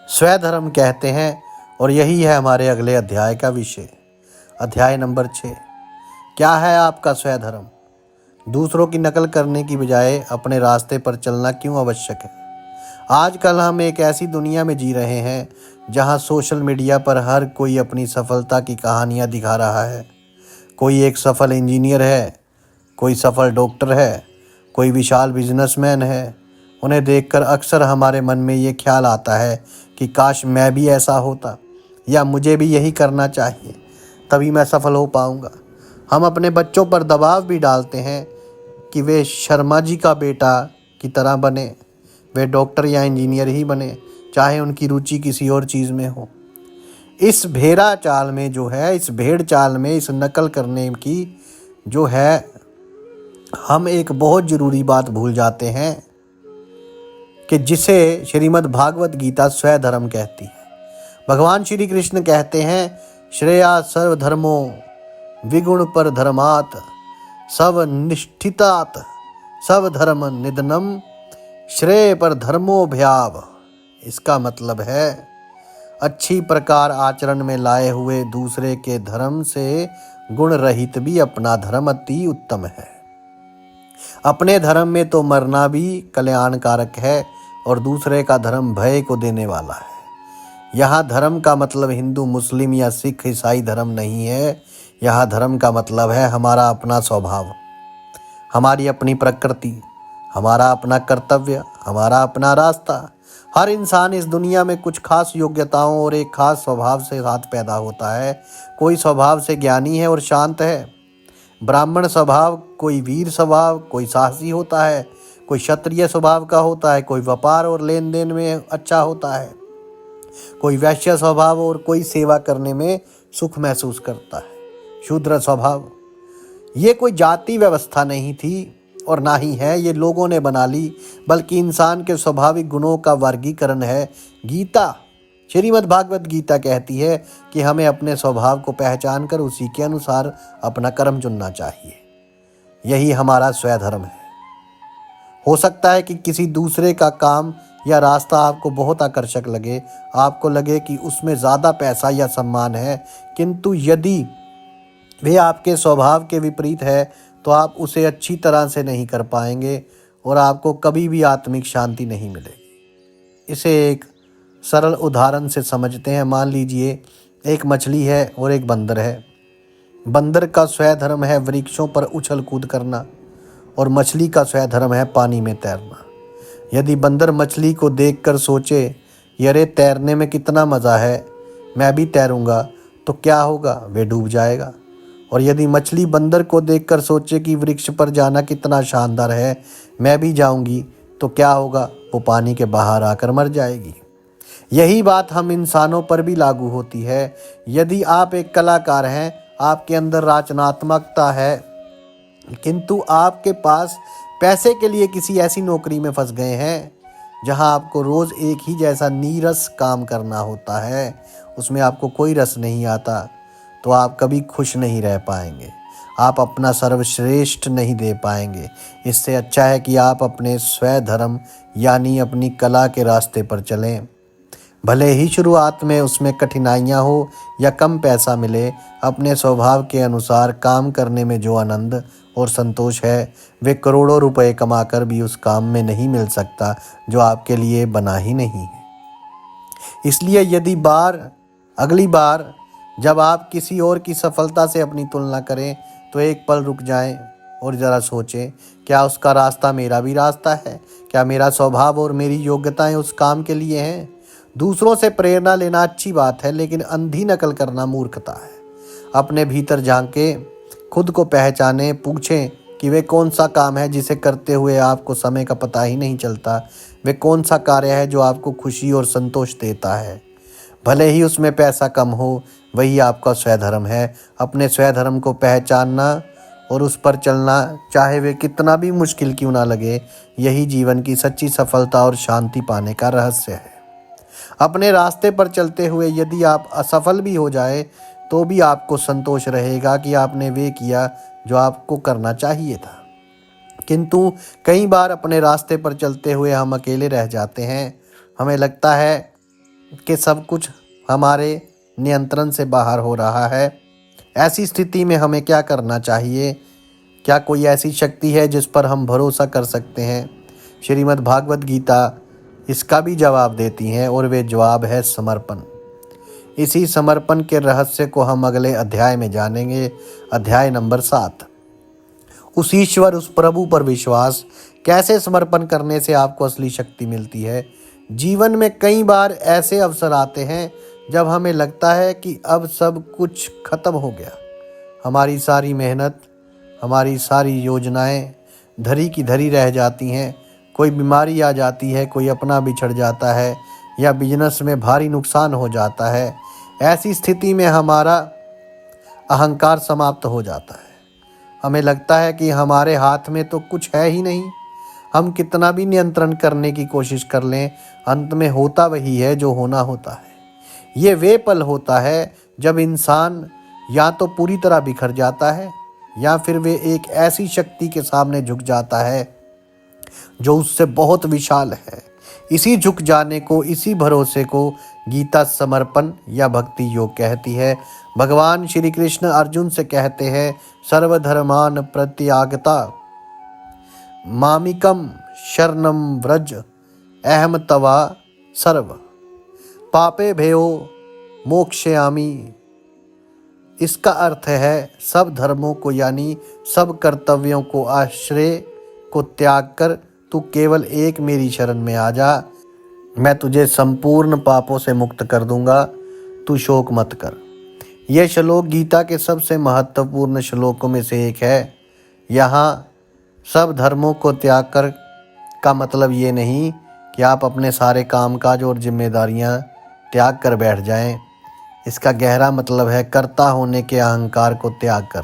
Speaker 1: स्वधर्म कहते हैं और यही है हमारे अगले अध्याय का विषय। अध्याय नंबर 6। क्या है आपका स्वधर्म? दूसरों की नकल करने की बजाय अपने रास्ते पर चलना क्यों आवश्यक है। आजकल हम एक ऐसी दुनिया में जी रहे हैं जहां सोशल मीडिया पर हर कोई अपनी सफलता की कहानियां दिखा रहा है। कोई एक सफल इंजीनियर है, कोई सफल डॉक्टर है, कोई विशाल बिजनेसमैन है। उन्हें देखकर अक्सर हमारे मन में ये ख्याल आता है कि काश मैं भी ऐसा होता, या मुझे भी यही करना चाहिए, तभी मैं सफल हो पाऊंगा। हम अपने बच्चों पर दबाव भी डालते हैं कि वे शर्मा जी का बेटा की तरह बने, वे डॉक्टर या इंजीनियर ही बने, चाहे उनकी रुचि किसी और चीज़ में हो। इस भेड़ा चाल में जो है, इस भेड़ चाल में, इस नकल करने की जो है, हम एक बहुत ज़रूरी बात भूल जाते हैं कि जिसे श्रीमद् भागवत गीता स्वधर्म कहती है। भगवान श्री कृष्ण कहते हैं, श्रेया सर्वधर्मो विगुण पर धर्मात् सब निष्ठितात सब धर्म निधनम श्रेय पर धर्मो भयाव। इसका मतलब है अच्छी प्रकार आचरण में लाए हुए दूसरे के धर्म से गुण रहित भी अपना धर्म अति उत्तम है। अपने धर्म में तो मरना भी कल्याणकारक है और दूसरे का धर्म भय को देने वाला है। यहाँ धर्म का मतलब हिंदू, मुस्लिम या सिख ईसाई धर्म नहीं है। यहाँ धर्म का मतलब है हमारा अपना स्वभाव, हमारी अपनी प्रकृति, हमारा अपना कर्तव्य, हमारा अपना रास्ता। हर इंसान इस दुनिया में कुछ खास योग्यताओं और एक खास स्वभाव से साथ पैदा होता है। कोई स्वभाव से ज्ञानी है और शांत है, ब्राह्मण स्वभाव, कोई वीर स्वभाव, कोई साहसी होता है, कोई क्षत्रिय स्वभाव का होता है, कोई व्यापार और लेन देन में अच्छा होता है, कोई वैश्य स्वभाव और कोई सेवा करने में सुख महसूस करता है, शूद्र स्वभाव। ये कोई जाति व्यवस्था नहीं थी और ना ही है, ये लोगों ने बना ली, बल्कि इंसान के स्वाभाविक गुणों का वर्गीकरण है। गीता, श्रीमद् भागवत गीता कहती है कि हमें अपने स्वभाव को पहचान कर उसी के अनुसार अपना कर्म चुनना चाहिए। यही हमारा स्वधर्म है। हो सकता है कि किसी दूसरे का काम या रास्ता आपको बहुत आकर्षक लगे, आपको लगे कि उसमें ज़्यादा पैसा या सम्मान है, किंतु यदि वे आपके स्वभाव के विपरीत है तो आप उसे अच्छी तरह से नहीं कर पाएंगे और आपको कभी भी आत्मिक शांति नहीं मिलेगी। इसे एक सरल उदाहरण से समझते हैं। मान लीजिए एक मछली है और एक बंदर है। बंदर का स्वधर्म है वृक्षों पर उछल कूद करना और मछली का स्वधर्म है पानी में तैरना। यदि बंदर मछली को देखकर सोचे, अरे तैरने में कितना मज़ा है, मैं भी तैरूँगा, तो क्या होगा, वे डूब जाएगा। और यदि मछली बंदर को देखकर सोचे कि वृक्ष पर जाना कितना शानदार है, मैं भी जाऊंगी, तो क्या होगा, वो पानी के बाहर आकर मर जाएगी। यही बात हम इंसानों पर भी लागू होती है। यदि आप एक कलाकार हैं, आपके अंदर रचनात्मकता है, किंतु आपके पास पैसे के लिए किसी ऐसी नौकरी में फंस गए हैं जहां आपको रोज़ एक ही जैसा नीरस काम करना होता है, उसमें आपको कोई रस नहीं आता, तो आप कभी खुश नहीं रह पाएंगे, आप अपना सर्वश्रेष्ठ नहीं दे पाएंगे। इससे अच्छा है कि आप अपने स्वधर्म यानी अपनी कला के रास्ते पर चलें। भले ही शुरुआत में उसमें कठिनाइयाँ हो या कम पैसा मिले, अपने स्वभाव के अनुसार काम करने में जो आनंद और संतोष है, वे करोड़ों रुपए कमाकर भी उस काम में नहीं मिल सकता जो आपके लिए बना ही नहीं है। इसलिए यदि अगली बार जब आप किसी और की सफलता से अपनी तुलना करें तो एक पल रुक जाएं और ज़रा सोचें, क्या उसका रास्ता मेरा भी रास्ता है? क्या मेरा स्वभाव और मेरी योग्यताएं उस काम के लिए हैं? दूसरों से प्रेरणा लेना अच्छी बात है, लेकिन अंधी नकल करना मूर्खता है। अपने भीतर झांकें, खुद को पहचानें, पूछें कि वे कौन सा काम है जिसे करते हुए आपको समय का पता ही नहीं चलता। वे कौन सा कार्य है जो आपको खुशी और संतोष देता है। भले ही उसमें पैसा कम हो, वही आपका स्वधर्म है। अपने स्वधर्म को पहचानना और उस पर चलना, चाहे वे कितना भी मुश्किल क्यों ना लगे, यही जीवन की सच्ची सफलता और शांति पाने का रहस्य है। अपने रास्ते पर चलते हुए यदि आप असफल भी हो जाए तो भी आपको संतोष रहेगा कि आपने वे किया जो आपको करना चाहिए था। किंतु कई बार अपने रास्ते पर चलते हुए हम अकेले रह जाते हैं। हमें लगता है कि सब कुछ हमारे नियंत्रण से बाहर हो रहा है। ऐसी स्थिति में हमें क्या करना चाहिए क्या कोई ऐसी शक्ति है जिस पर हम भरोसा कर सकते हैं? श्रीमद् भागवत गीता इसका भी जवाब देती हैं और वे जवाब है समर्पण। इसी समर्पण के रहस्य को हम अगले अध्याय में जानेंगे, अध्याय नंबर 7। उस ईश्वर, उस प्रभु पर विश्वास, कैसे समर्पण करने से आपको असली शक्ति मिलती है। जीवन में कई बार ऐसे अवसर आते हैं जब हमें लगता है कि अब सब कुछ खत्म हो गया। हमारी सारी मेहनत, हमारी सारी योजनाएं धरी की धरी रह जाती हैं। कोई बीमारी आ जाती है, कोई अपना बिछड़ जाता है या बिजनेस में भारी नुकसान हो जाता है। ऐसी स्थिति में हमारा अहंकार समाप्त हो जाता है। हमें लगता है कि हमारे हाथ में तो कुछ है ही नहीं। हम कितना भी नियंत्रण करने की कोशिश कर लें, अंत में होता वही है जो होना होता है। ये वे पल होता है जब इंसान या तो पूरी तरह बिखर जाता है या फिर वे एक ऐसी शक्ति के सामने झुक जाता है जो उससे बहुत विशाल है। इसी झुक जाने को, इसी भरोसे को गीता समर्पण या भक्ति योग कहती है। भगवान श्री कृष्ण अर्जुन से कहते हैं, सर्वधर्मान प्रत्यागता मामिकम शरणम व्रज अहम तवा सर्व पापे भयो मोक्षयामि। इसका अर्थ है सब धर्मों को यानी सब कर्तव्यों को, आश्रय को त्याग कर तू केवल एक मेरी शरण में आ जा। मैं तुझे संपूर्ण पापों से मुक्त कर दूंगा, तू शोक मत कर। यह श्लोक गीता के सबसे महत्वपूर्ण श्लोकों में से एक है। यहाँ सब धर्मों को त्याग कर का मतलब ये नहीं कि आप अपने सारे कामकाज और जिम्मेदारियां त्याग कर बैठ जाएं। इसका गहरा मतलब है कर्ता होने के अहंकार को त्याग कर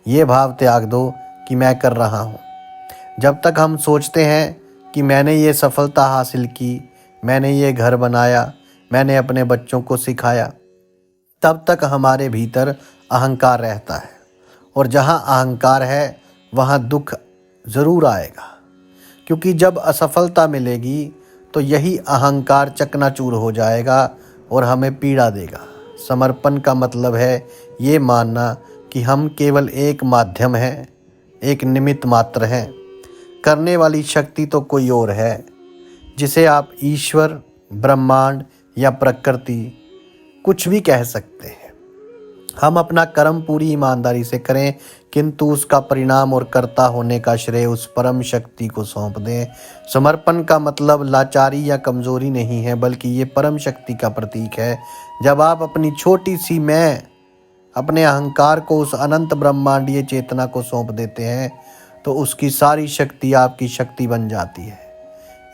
Speaker 1: ये भाव त्याग दो कि मैं कर रहा हूँ। जब तक हम सोचते हैं कि मैंने ये सफलता हासिल की, मैंने ये घर बनाया, मैंने अपने बच्चों को सिखाया, तब तक हमारे भीतर अहंकार रहता है। और जहाँ अहंकार है वहाँ दुख ज़रूर आएगा, क्योंकि जब असफलता मिलेगी तो यही अहंकार चकनाचूर हो जाएगा और हमें पीड़ा देगा। समर्पण का मतलब है ये मानना कि हम केवल एक माध्यम हैं, एक निमित्त मात्र हैं। करने वाली शक्ति तो कोई और है, जिसे आप ईश्वर, ब्रह्मांड या प्रकृति कुछ भी कह सकते हैं। हम अपना कर्म पूरी ईमानदारी से करें, किंतु उसका परिणाम और कर्ता होने का श्रेय उस परम शक्ति को सौंप दें। समर्पण का मतलब लाचारी या कमजोरी नहीं है, बल्कि ये परम शक्ति का प्रतीक है। जब आप अपनी छोटी सी मैं, अपने अहंकार को उस अनंत ब्रह्मांडीय चेतना को सौंप देते हैं तो उसकी सारी शक्ति आपकी शक्ति बन जाती है।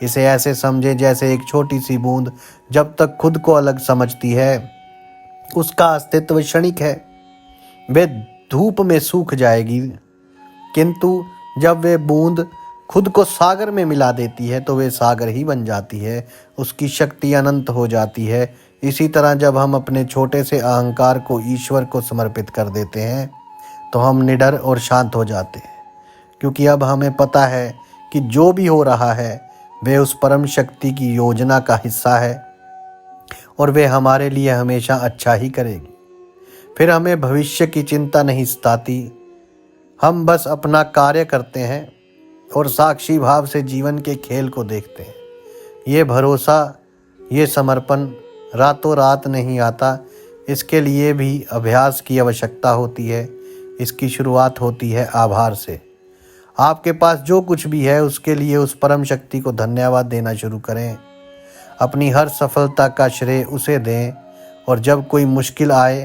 Speaker 1: इसे ऐसे समझें जैसे एक छोटी सी बूंद जब तक खुद को अलग समझती है उसका अस्तित्व क्षणिक है, वे धूप में सूख जाएगी, किंतु जब वे बूंद खुद को सागर में मिला देती है तो वे सागर ही बन जाती है, उसकी शक्ति अनंत हो जाती है। इसी तरह जब हम अपने छोटे से अहंकार को ईश्वर को समर्पित कर देते हैं तो हम निडर और शांत हो जाते हैं, क्योंकि अब हमें पता है कि जो भी हो रहा है वे उस परम शक्ति की योजना का हिस्सा है और वे हमारे लिए हमेशा अच्छा ही करेगी। फिर हमें भविष्य की चिंता नहीं सताती, हम बस अपना कार्य करते हैं और साक्षी भाव से जीवन के खेल को देखते हैं। ये भरोसा, ये समर्पण रातों रात नहीं आता, इसके लिए भी अभ्यास की आवश्यकता होती है। इसकी शुरुआत होती है आभार से। आपके पास जो कुछ भी है उसके लिए उस परम शक्ति को धन्यवाद देना शुरू करें। अपनी हर सफलता का श्रेय उसे दें और जब कोई मुश्किल आए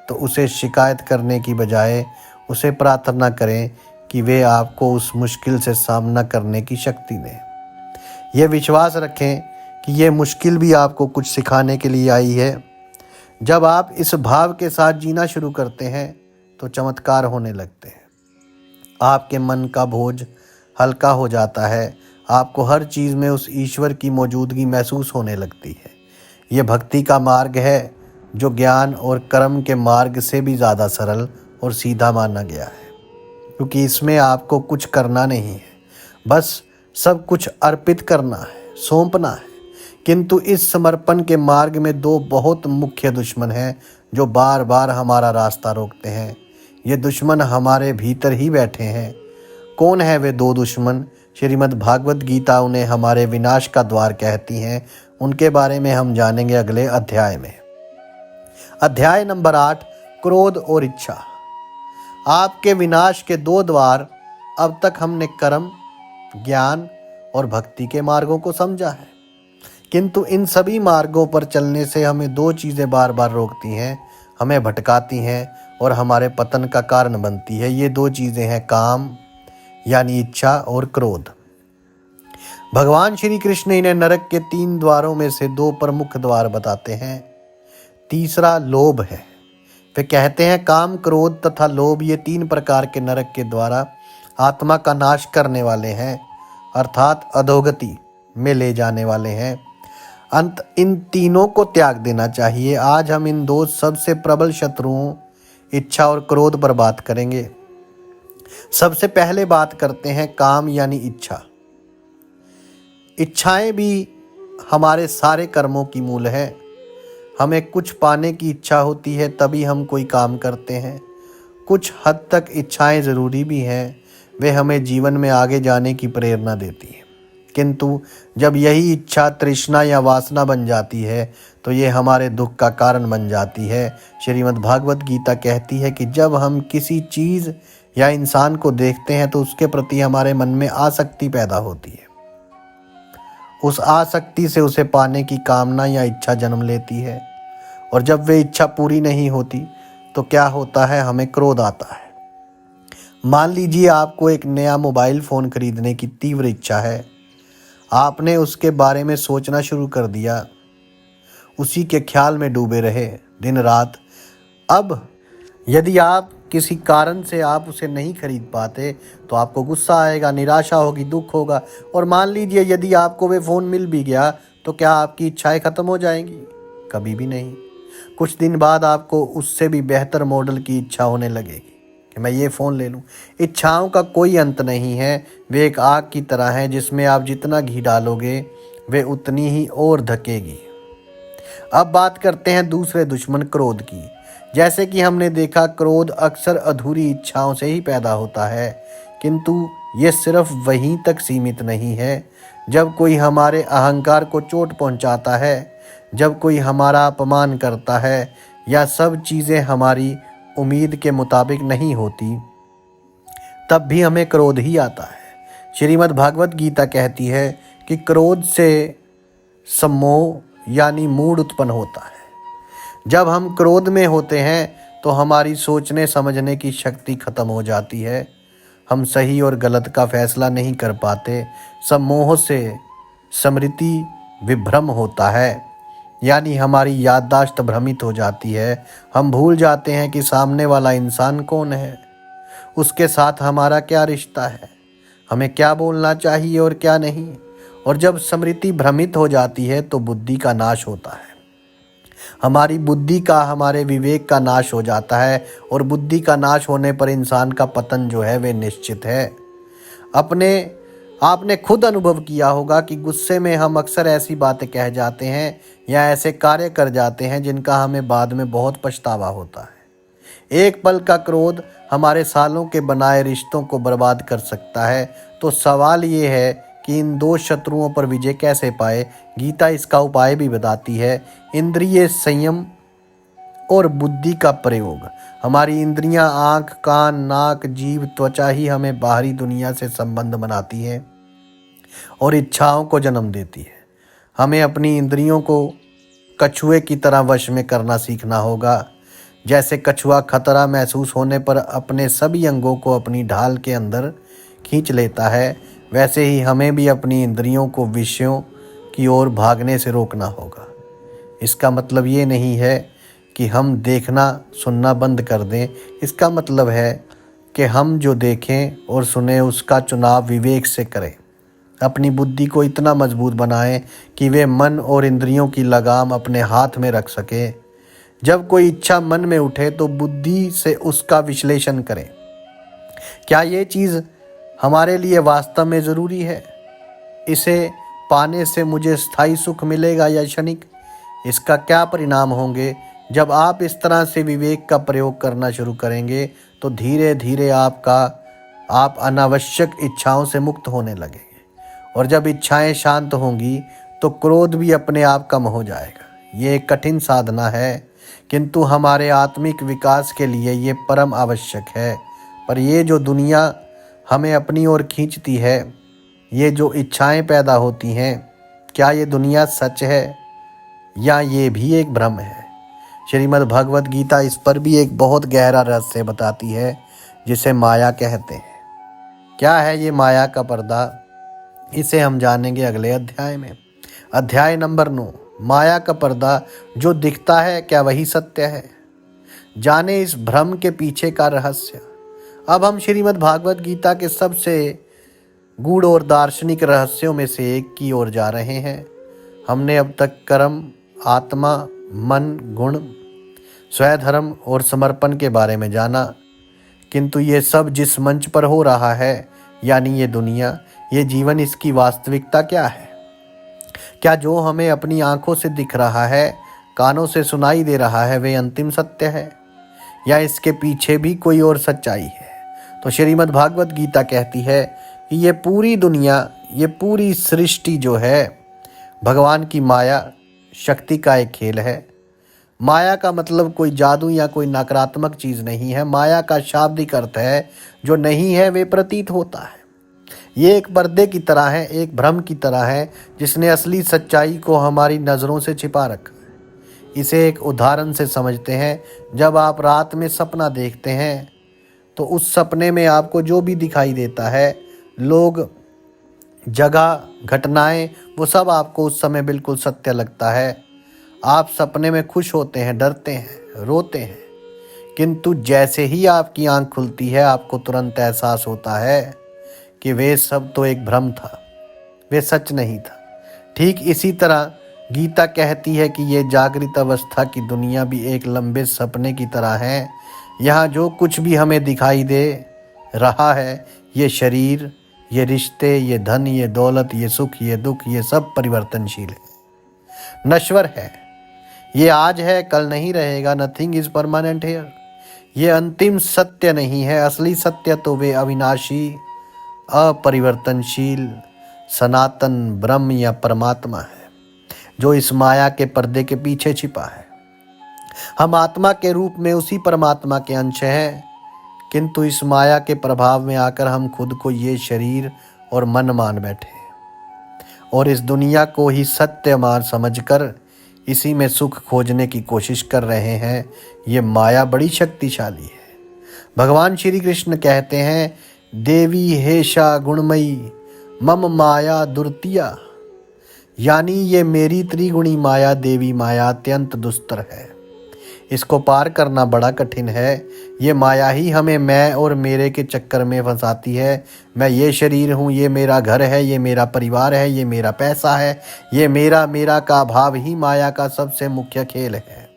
Speaker 1: तो उसे शिकायत करने की बजाय उसे प्रार्थना करें कि वे आपको उस मुश्किल से सामना करने की शक्ति दें। यह विश्वास रखें कि यह मुश्किल भी आपको कुछ सिखाने के लिए आई है। जब आप इस भाव के साथ जीना शुरू करते हैं तो चमत्कार होने लगते हैं। आपके मन का बोझ हल्का हो जाता है, आपको हर चीज़ में उस ईश्वर की मौजूदगी महसूस होने लगती है। यह भक्ति का मार्ग है जो ज्ञान और कर्म के मार्ग से भी ज़्यादा सरल और सीधा माना गया है, क्योंकि इसमें आपको कुछ करना नहीं है, बस सब कुछ अर्पित करना है, सौंपना है। किंतु इस समर्पण के मार्ग में दो बहुत मुख्य दुश्मन हैं जो बार बार हमारा रास्ता रोकते हैं। ये दुश्मन हमारे भीतर ही बैठे हैं, कौन है वे दो दुश्मन? श्रीमद् भागवत गीता उन्हें हमारे विनाश का द्वार कहती हैं। उनके बारे में हम जानेंगे अगले अध्याय में। अध्याय नंबर 8, क्रोध और इच्छा। आपके विनाश के दो द्वार। अब तक हमने कर्म, ज्ञान और भक्ति के मार्गों को समझा है, किंतु इन सभी मार्गों पर चलने से हमें दो चीज़ें बार बार रोकती हैं, हमें भटकाती हैं और हमारे पतन का कारण बनती है। ये दो चीज़ें हैं काम यानी इच्छा और क्रोध। भगवान श्री कृष्ण इन्हें नरक के 3 द्वारों में से 2 प्रमुख द्वार बताते हैं। तीसरा लोभ है। वे कहते हैं काम, क्रोध तथा लोभ ये 3 प्रकार के नरक के द्वारा आत्मा का नाश करने वाले हैं, अर्थात अधोगति में ले जाने वाले हैं। अंत इन तीनों को त्याग देना चाहिए। आज हम इन 2 सबसे प्रबल शत्रुओं इच्छा और क्रोध पर बात करेंगे। सबसे पहले बात करते हैं काम यानी इच्छा। इच्छाएं भी हमारे सारे कर्मों की मूल है। हमें कुछ पाने की इच्छा होती है तभी हम कोई काम करते हैं। कुछ हद तक इच्छाएं ज़रूरी भी हैं, वे हमें जीवन में आगे जाने की प्रेरणा देती हैं। किंतु जब यही इच्छा तृष्णा या वासना बन जाती है तो ये हमारे दुख का कारण बन जाती है। श्रीमद् भागवत गीता कहती है कि जब हम किसी चीज़ या इंसान को देखते हैं तो उसके प्रति हमारे मन में आसक्ति पैदा होती है। उस आसक्ति से उसे पाने की कामना या इच्छा जन्म लेती है, और जब वे इच्छा पूरी नहीं होती तो क्या होता है, हमें क्रोध आता है। मान लीजिए आपको एक नया मोबाइल फ़ोन खरीदने की तीव्र इच्छा है। आपने उसके बारे में सोचना शुरू कर दिया, उसी के ख्याल में डूबे रहे दिन रात। अब यदि आप किसी कारण से आप उसे नहीं खरीद पाते तो आपको गुस्सा आएगा, निराशा होगी, दुख होगा। और मान लीजिए यदि आपको वे फ़ोन मिल भी गया तो क्या आपकी इच्छाएं ख़त्म हो जाएंगी? कभी भी नहीं। कुछ दिन बाद आपको उससे भी बेहतर मॉडल की इच्छा होने लगेगी कि मैं ये फ़ोन ले लूँ। इच्छाओं का कोई अंत नहीं है। वे एक आग की तरह हैं जिसमें आप जितना घी डालोगे वे उतनी ही और धकेगी। अब बात करते हैं दूसरे दुश्मन क्रोध की। जैसे कि हमने देखा, क्रोध अक्सर अधूरी इच्छाओं से ही पैदा होता है, किंतु ये सिर्फ वहीं तक सीमित नहीं है। जब कोई हमारे अहंकार को चोट पहुंचाता है, जब कोई हमारा अपमान करता है या सब चीज़ें हमारी उम्मीद के मुताबिक नहीं होती, तब भी हमें क्रोध ही आता है। श्रीमद् भागवत गीता कहती है कि क्रोध से सम्मोह यानी मूड उत्पन्न होता है। जब हम क्रोध में होते हैं तो हमारी सोचने समझने की शक्ति खत्म हो जाती है। हम सही और गलत का फैसला नहीं कर पाते। सम्मोह से स्मृति विभ्रम होता है, यानी हमारी याददाश्त भ्रमित हो जाती है। हम भूल जाते हैं कि सामने वाला इंसान कौन है, उसके साथ हमारा क्या रिश्ता है, हमें क्या बोलना चाहिए और क्या नहीं। और जब स्मृति भ्रमित हो जाती है तो बुद्धि का नाश होता है। हमारी बुद्धि का, हमारे विवेक का नाश हो जाता है, और बुद्धि का नाश होने पर इंसान का पतन जो है वे निश्चित है। आपने खुद अनुभव किया होगा कि गुस्से में हम अक्सर ऐसी बातें कह जाते हैं या ऐसे कार्य कर जाते हैं जिनका हमें बाद में बहुत पछतावा होता है। एक पल का क्रोध हमारे सालों के बनाए रिश्तों को बर्बाद कर सकता है। तो सवाल ये है कि इन 2 शत्रुओं पर विजय कैसे पाए। गीता इसका उपाय भी बताती है। इंद्रिय संयम और बुद्धि का प्रयोग। हमारी इंद्रियां, आँख, कान, नाक, जीभ, त्वचा ही हमें बाहरी दुनिया से संबंध बनाती है और इच्छाओं को जन्म देती है। हमें अपनी इंद्रियों को कछुए की तरह वश में करना सीखना होगा। जैसे कछुआ खतरा महसूस होने पर अपने सभी अंगों को अपनी ढाल के अंदर खींच लेता है, वैसे ही हमें भी अपनी इंद्रियों को विषयों की ओर भागने से रोकना होगा। इसका मतलब ये नहीं है कि हम देखना सुनना बंद कर दें। इसका मतलब है कि हम जो देखें और सुने उसका चुनाव विवेक से करें। अपनी बुद्धि को इतना मजबूत बनाएं कि वे मन और इंद्रियों की लगाम अपने हाथ में रख सके। जब कोई इच्छा मन में उठे तो बुद्धि से उसका विश्लेषण करें। क्या ये चीज़ हमारे लिए वास्तव में ज़रूरी है? इसे पाने से मुझे स्थायी सुख मिलेगा या क्षणिक? इसका क्या परिणाम होंगे? जब आप इस तरह से विवेक का प्रयोग करना शुरू करेंगे तो धीरे धीरे आपका आप अनावश्यक इच्छाओं से मुक्त होने लगेंगे। और जब इच्छाएं शांत होंगी तो क्रोध भी अपने आप कम हो जाएगा। ये एक कठिन साधना है, किंतु हमारे आत्मिक विकास के लिए ये परम आवश्यक है। पर ये जो दुनिया हमें अपनी ओर खींचती है, ये जो इच्छाएं पैदा होती हैं, क्या ये दुनिया सच है या ये भी एक भ्रम है? श्रीमद् भगवत गीता इस पर भी एक बहुत गहरा रहस्य बताती है, जिसे माया कहते हैं। क्या है ये माया का पर्दा? इसे हम जानेंगे अगले अध्याय में। अध्याय नंबर 9, माया का पर्दा। जो दिखता है क्या वही सत्य है? जाने इस भ्रम के पीछे का रहस्य। अब हम श्रीमद् भागवत गीता के सबसे गूढ़ और दार्शनिक रहस्यों में से एक की ओर जा रहे हैं। हमने अब तक कर्म, आत्मा, मन, गुण, स्वधर्म और समर्पण के बारे में जाना, किंतु ये सब जिस मंच पर हो रहा है, यानी ये दुनिया, ये जीवन, इसकी वास्तविकता क्या है? क्या जो हमें अपनी आंखों से दिख रहा है, कानों से सुनाई दे रहा है, वे अंतिम सत्य है या इसके पीछे भी कोई और सच्चाई है? तो श्रीमद् भागवत गीता कहती है कि ये पूरी दुनिया, ये पूरी सृष्टि जो है, भगवान की माया शक्ति का एक खेल है। माया का मतलब कोई जादू या कोई नकारात्मक चीज़ नहीं है। माया का शाब्दिक अर्थ है जो नहीं है वे प्रतीत होता है। ये एक पर्दे की तरह है, एक भ्रम की तरह है, जिसने असली सच्चाई को हमारी नज़रों से छिपा रखा है। इसे एक उदाहरण से समझते हैं। जब आप रात में सपना देखते हैं तो उस सपने में आपको जो भी दिखाई देता है, लोग, जगह, घटनाएं, वो सब आपको उस समय बिल्कुल सत्य लगता है। आप सपने में खुश होते हैं, डरते हैं, रोते हैं, किंतु जैसे ही आपकी आंख खुलती है आपको तुरंत एहसास होता है कि वे सब तो एक भ्रम था, वे सच नहीं था। ठीक इसी तरह गीता कहती है कि ये जागृत अवस्था की दुनिया भी एक लंबे सपने की तरह है। यहाँ जो कुछ भी हमें दिखाई दे रहा है, ये शरीर, ये रिश्ते, ये धन, ये दौलत, ये सुख, ये दुख, ये सब परिवर्तनशील है, नश्वर है। ये आज है, कल नहीं रहेगा। Nothing is permanent here. ये अंतिम सत्य नहीं है। असली सत्य तो वे अविनाशी, अपरिवर्तनशील, सनातन ब्रह्म या परमात्मा है, जो इस माया के पर्दे के पीछे छिपा है। हम आत्मा के रूप में उसी परमात्मा के अंश हैं, किंतु इस माया के प्रभाव में आकर हम खुद को ये शरीर और मन मान बैठे और इस दुनिया को ही सत्य मान समझकर इसी में सुख खोजने की कोशिश कर रहे हैं। ये माया बड़ी शक्तिशाली है। भगवान श्री कृष्ण कहते हैं, देवी हेषा गुणमयी मम माया दुर्तिया, यानी ये मेरी त्रिगुणी माया, देवी माया अत्यंत दुस्तर है। इसको पार करना बड़ा कठिन है। ये माया ही हमें मैं और मेरे के चक्कर में फंसाती है। मैं ये शरीर हूँ, ये मेरा घर है, ये मेरा परिवार है, ये मेरा पैसा है, ये मेरा का भाव ही माया का सबसे मुख्य खेल है।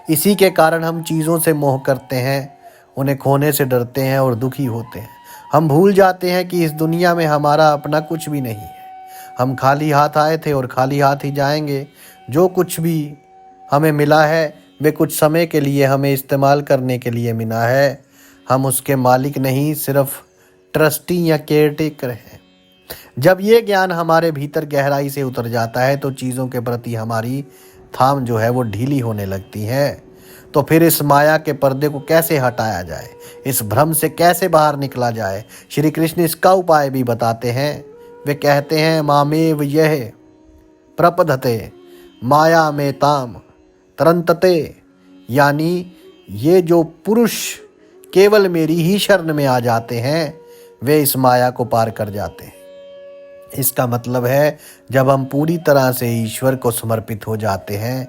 Speaker 1: इसी के कारण हम चीज़ों से मोह करते हैं, उन्हें खोने से डरते हैं और दुखी होते हैं। हम भूल जाते हैं कि इस दुनिया में हमारा अपना कुछ भी नहीं है। हम खाली हाथ आए थे और खाली हाथ ही जाएंगे। जो कुछ भी हमें मिला है वे कुछ समय के लिए हमें इस्तेमाल करने के लिए मिला है। हम उसके मालिक नहीं, सिर्फ ट्रस्टी या केयरटेकर हैं। जब ये ज्ञान हमारे भीतर गहराई से उतर जाता है तो चीज़ों के प्रति हमारी थाम जो है वो ढीली होने लगती है। तो फिर इस माया के पर्दे को कैसे हटाया जाए, इस भ्रम से कैसे बाहर निकला जाए? श्री कृष्ण इसका उपाय भी बताते हैं। वे कहते हैं, मामेव यह प्रपदते माया में ताम तरंतते, यानी ये जो पुरुष केवल मेरी ही शरण में आ जाते हैं वे इस माया को पार कर जाते हैं। इसका मतलब है जब हम पूरी तरह से ईश्वर को समर्पित हो जाते हैं,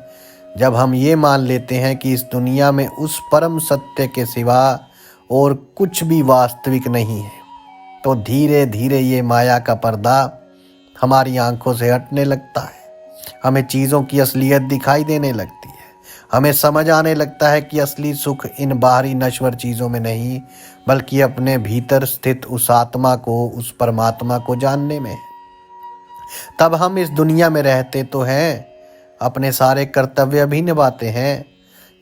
Speaker 1: जब हम ये मान लेते हैं कि इस दुनिया में उस परम सत्य के सिवा और कुछ भी वास्तविक नहीं है, तो धीरे धीरे ये माया का पर्दा हमारी आंखों से हटने लगता है। हमें चीज़ों की असलियत दिखाई देने लगती है। हमें समझ आने लगता है कि असली सुख इन बाहरी नश्वर चीज़ों में नहीं, बल्कि अपने भीतर स्थित उस आत्मा को, उस परमात्मा को जानने में है। तब हम इस दुनिया में रहते तो हैं, अपने सारे कर्तव्य भी निभाते हैं,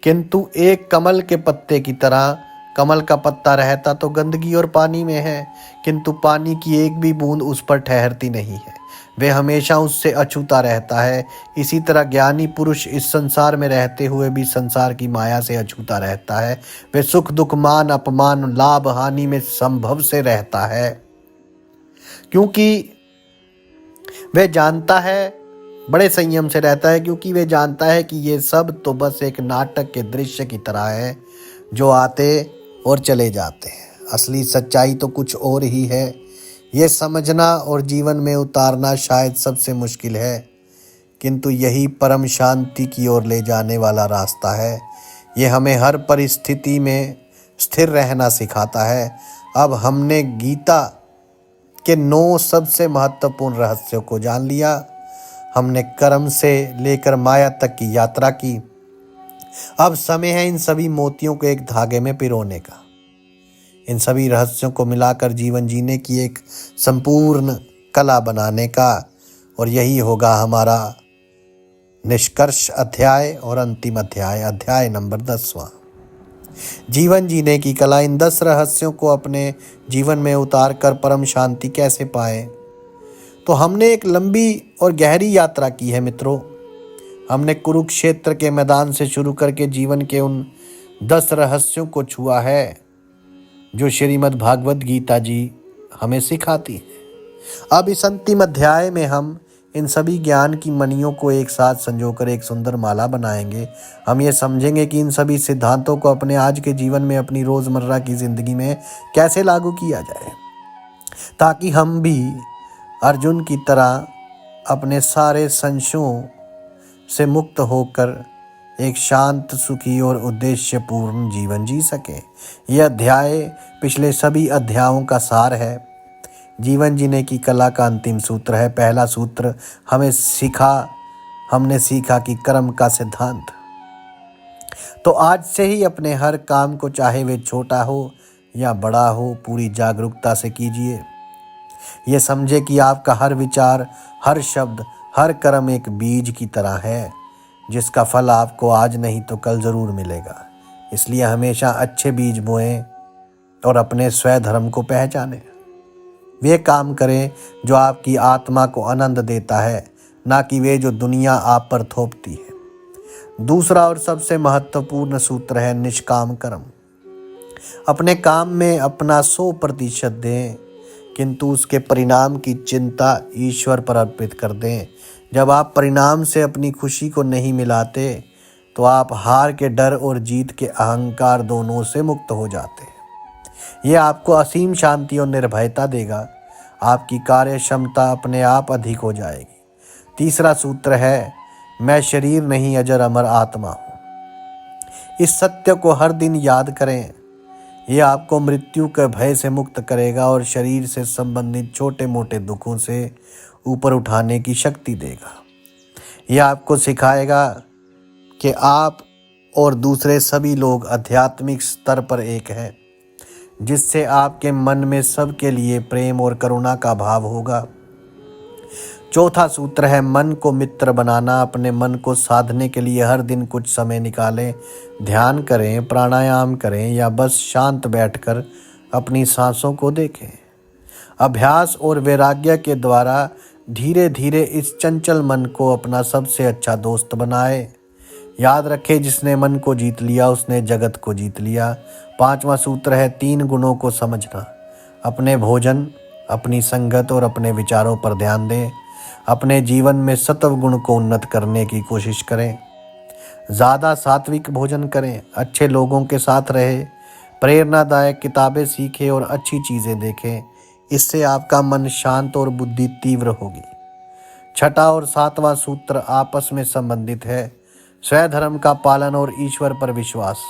Speaker 1: किंतु एक कमल के पत्ते की तरह कमल का पत्ता रहता तो गंदगी और पानी में है, किंतु पानी की एक भी बूंद उस पर ठहरती नहीं है, वे हमेशा उससे अछूता रहता है। इसी तरह ज्ञानी पुरुष इस संसार में रहते हुए भी संसार की माया से अछूता रहता है। वे सुख दुख मान अपमान लाभ हानि में संभव से रहता है, क्योंकि वे जानता है, बड़े संयम से रहता है, क्योंकि वे जानता है कि ये सब तो बस एक नाटक के दृश्य की तरह है जो आते और चले जाते हैं। असली सच्चाई तो कुछ और ही है। ये समझना और जीवन में उतारना शायद सबसे मुश्किल है, किंतु यही परम शांति की ओर ले जाने वाला रास्ता है। ये हमें हर परिस्थिति में स्थिर रहना सिखाता है। अब हमने गीता के 9 सबसे महत्वपूर्ण रहस्यों को जान लिया। हमने कर्म से लेकर माया तक की यात्रा की। अब समय है इन सभी मोतियों को एक धागे में पिरोने का, इन सभी रहस्यों को मिलाकर जीवन जीने की एक संपूर्ण कला बनाने का। और यही होगा हमारा निष्कर्ष अध्याय और अंतिम अध्याय, अध्याय नंबर 10वां, जीवन जीने की कला। इन 10 रहस्यों को अपने जीवन में उतार कर परम शांति कैसे पाएं। तो हमने एक लंबी और गहरी यात्रा की है मित्रों। हमने कुरुक्षेत्र के मैदान से शुरू करके जीवन के उन 10 रहस्यों को छुआ है जो श्रीमद् भागवत गीता जी हमें सिखाती है। अब इस अंतिम अध्याय में हम इन सभी ज्ञान की मणियों को एक साथ संजोकर एक सुंदर माला बनाएंगे। हम ये समझेंगे कि इन सभी सिद्धांतों को अपने आज के जीवन में, अपनी रोज़मर्रा की ज़िंदगी में कैसे लागू किया जाए, ताकि हम भी अर्जुन की तरह अपने सारे संशयों से मुक्त होकर एक शांत, सुखी और उद्देश्यपूर्ण जीवन जी सकें। यह अध्याय पिछले सभी अध्यायों का सार है। जीवन जीने की कला का अंतिम सूत्र है। पहला सूत्र हमने सीखा कि कर्म का सिद्धांत। तो आज से ही अपने हर काम को, चाहे वे छोटा हो या बड़ा हो, पूरी जागरूकता से कीजिए। ये समझे कि आपका हर विचार, हर शब्द, हर कर्म एक बीज की तरह है, जिसका फल आपको आज नहीं तो कल जरूर मिलेगा। इसलिए हमेशा अच्छे बीज बोएं और अपने स्वधर्म को पहचानें। वे काम करें जो आपकी आत्मा को आनंद देता है, ना कि वे जो दुनिया आप पर थोपती है। दूसरा और सबसे महत्वपूर्ण सूत्र है निष्काम कर्म। अपने काम में अपना 100% दें, किंतु उसके परिणाम की चिंता ईश्वर पर अर्पित कर दें। जब आप परिणाम से अपनी खुशी को नहीं मिलाते तो आप हार के डर और जीत के अहंकार दोनों से मुक्त हो जाते हैं। यह आपको असीम शांति और निर्भयता देगा। आपकी कार्य क्षमता अपने आप अधिक हो जाएगी। तीसरा सूत्र है मैं शरीर नहीं अजर अमर आत्मा हूँ। इस सत्य को हर दिन याद करें। यह आपको मृत्यु के भय से मुक्त करेगा और शरीर से संबंधित छोटे मोटे दुखों से ऊपर उठाने की शक्ति देगा। यह आपको सिखाएगा कि आप और दूसरे सभी लोग आध्यात्मिक स्तर पर एक हैं, जिससे आपके मन में सबके लिए प्रेम और करुणा का भाव होगा। चौथा सूत्र है मन को मित्र बनाना। अपने मन को साधने के लिए हर दिन कुछ समय निकालें, ध्यान करें, प्राणायाम करें या बस शांत बैठकर अपनी सांसों को देखें। अभ्यास और वैराग्य के द्वारा धीरे धीरे इस चंचल मन को अपना सबसे अच्छा दोस्त बनाए। याद रखें, जिसने मन को जीत लिया उसने जगत को जीत लिया। पांचवा सूत्र है 3 गुणों को समझना। अपने भोजन, अपनी संगत और अपने विचारों पर ध्यान दें। अपने जीवन में सत्व गुण को उन्नत करने की कोशिश करें। ज़्यादा सात्विक भोजन करें, अच्छे लोगों के साथ रहें, प्रेरणादायक किताबें सीखें और अच्छी चीज़ें देखें। इससे आपका मन शांत और बुद्धि तीव्र होगी। छठा और 7वां सूत्र आपस में संबंधित है। स्वधर्म का पालन और ईश्वर पर विश्वास।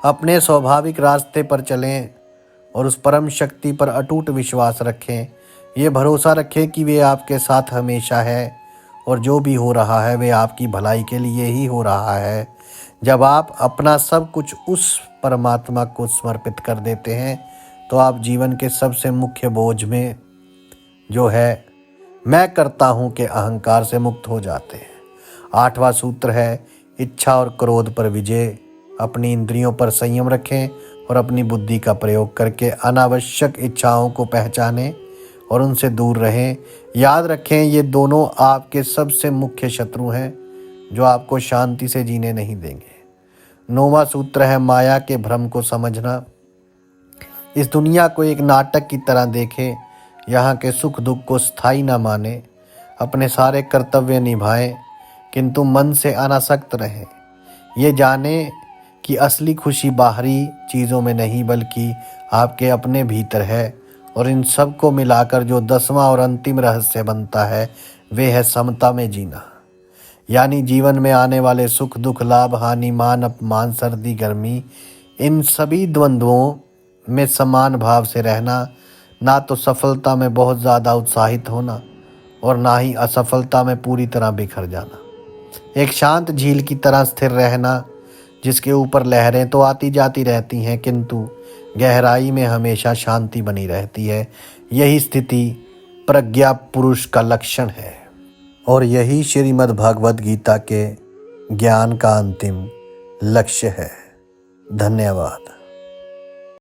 Speaker 1: अपने स्वाभाविक रास्ते पर चलें और उस परम शक्ति पर अटूट विश्वास रखें। ये भरोसा रखें कि वे आपके साथ हमेशा है और जो भी हो रहा है वे आपकी भलाई के लिए ही हो रहा है। जब आप अपना सब कुछ उस परमात्मा को समर्पित कर देते हैं तो आप जीवन के सबसे मुख्य बोझ में, जो है मैं करता हूँ के अहंकार से मुक्त हो जाते हैं। 8वां सूत्र है इच्छा और क्रोध पर विजय। अपनी इंद्रियों पर संयम रखें और अपनी बुद्धि का प्रयोग करके अनावश्यक इच्छाओं को पहचानें और उनसे दूर रहें। याद रखें, ये दोनों आपके सबसे मुख्य शत्रु हैं जो आपको शांति से जीने नहीं देंगे। 9वां सूत्र है माया के भ्रम को समझना। इस दुनिया को एक नाटक की तरह देखें, यहाँ के सुख दुख को स्थायी न माने, अपने सारे कर्तव्य निभाएं किंतु मन से अनासक्त रहें। ये जाने कि असली खुशी बाहरी चीज़ों में नहीं बल्कि आपके अपने भीतर है, और इन सब को मिलाकर जो 10वां और अंतिम रहस्य बनता है वे है समता में जीना। यानी जीवन में आने वाले सुख दुख, लाभ हानि, मान अपमान, सर्दी गर्मी, इन सभी द्वंद्वों में समान भाव से रहना। ना तो सफलता में बहुत ज़्यादा उत्साहित होना और ना ही असफलता में पूरी तरह बिखर जाना। एक शांत झील की तरह स्थिर रहना जिसके ऊपर लहरें तो आती जाती रहती हैं किंतु गहराई में हमेशा शांति बनी रहती है। यही स्थिति प्रज्ञा पुरुष का लक्षण है और यही श्रीमद् भगवद गीता के ज्ञान का अंतिम लक्ष्य है। धन्यवाद।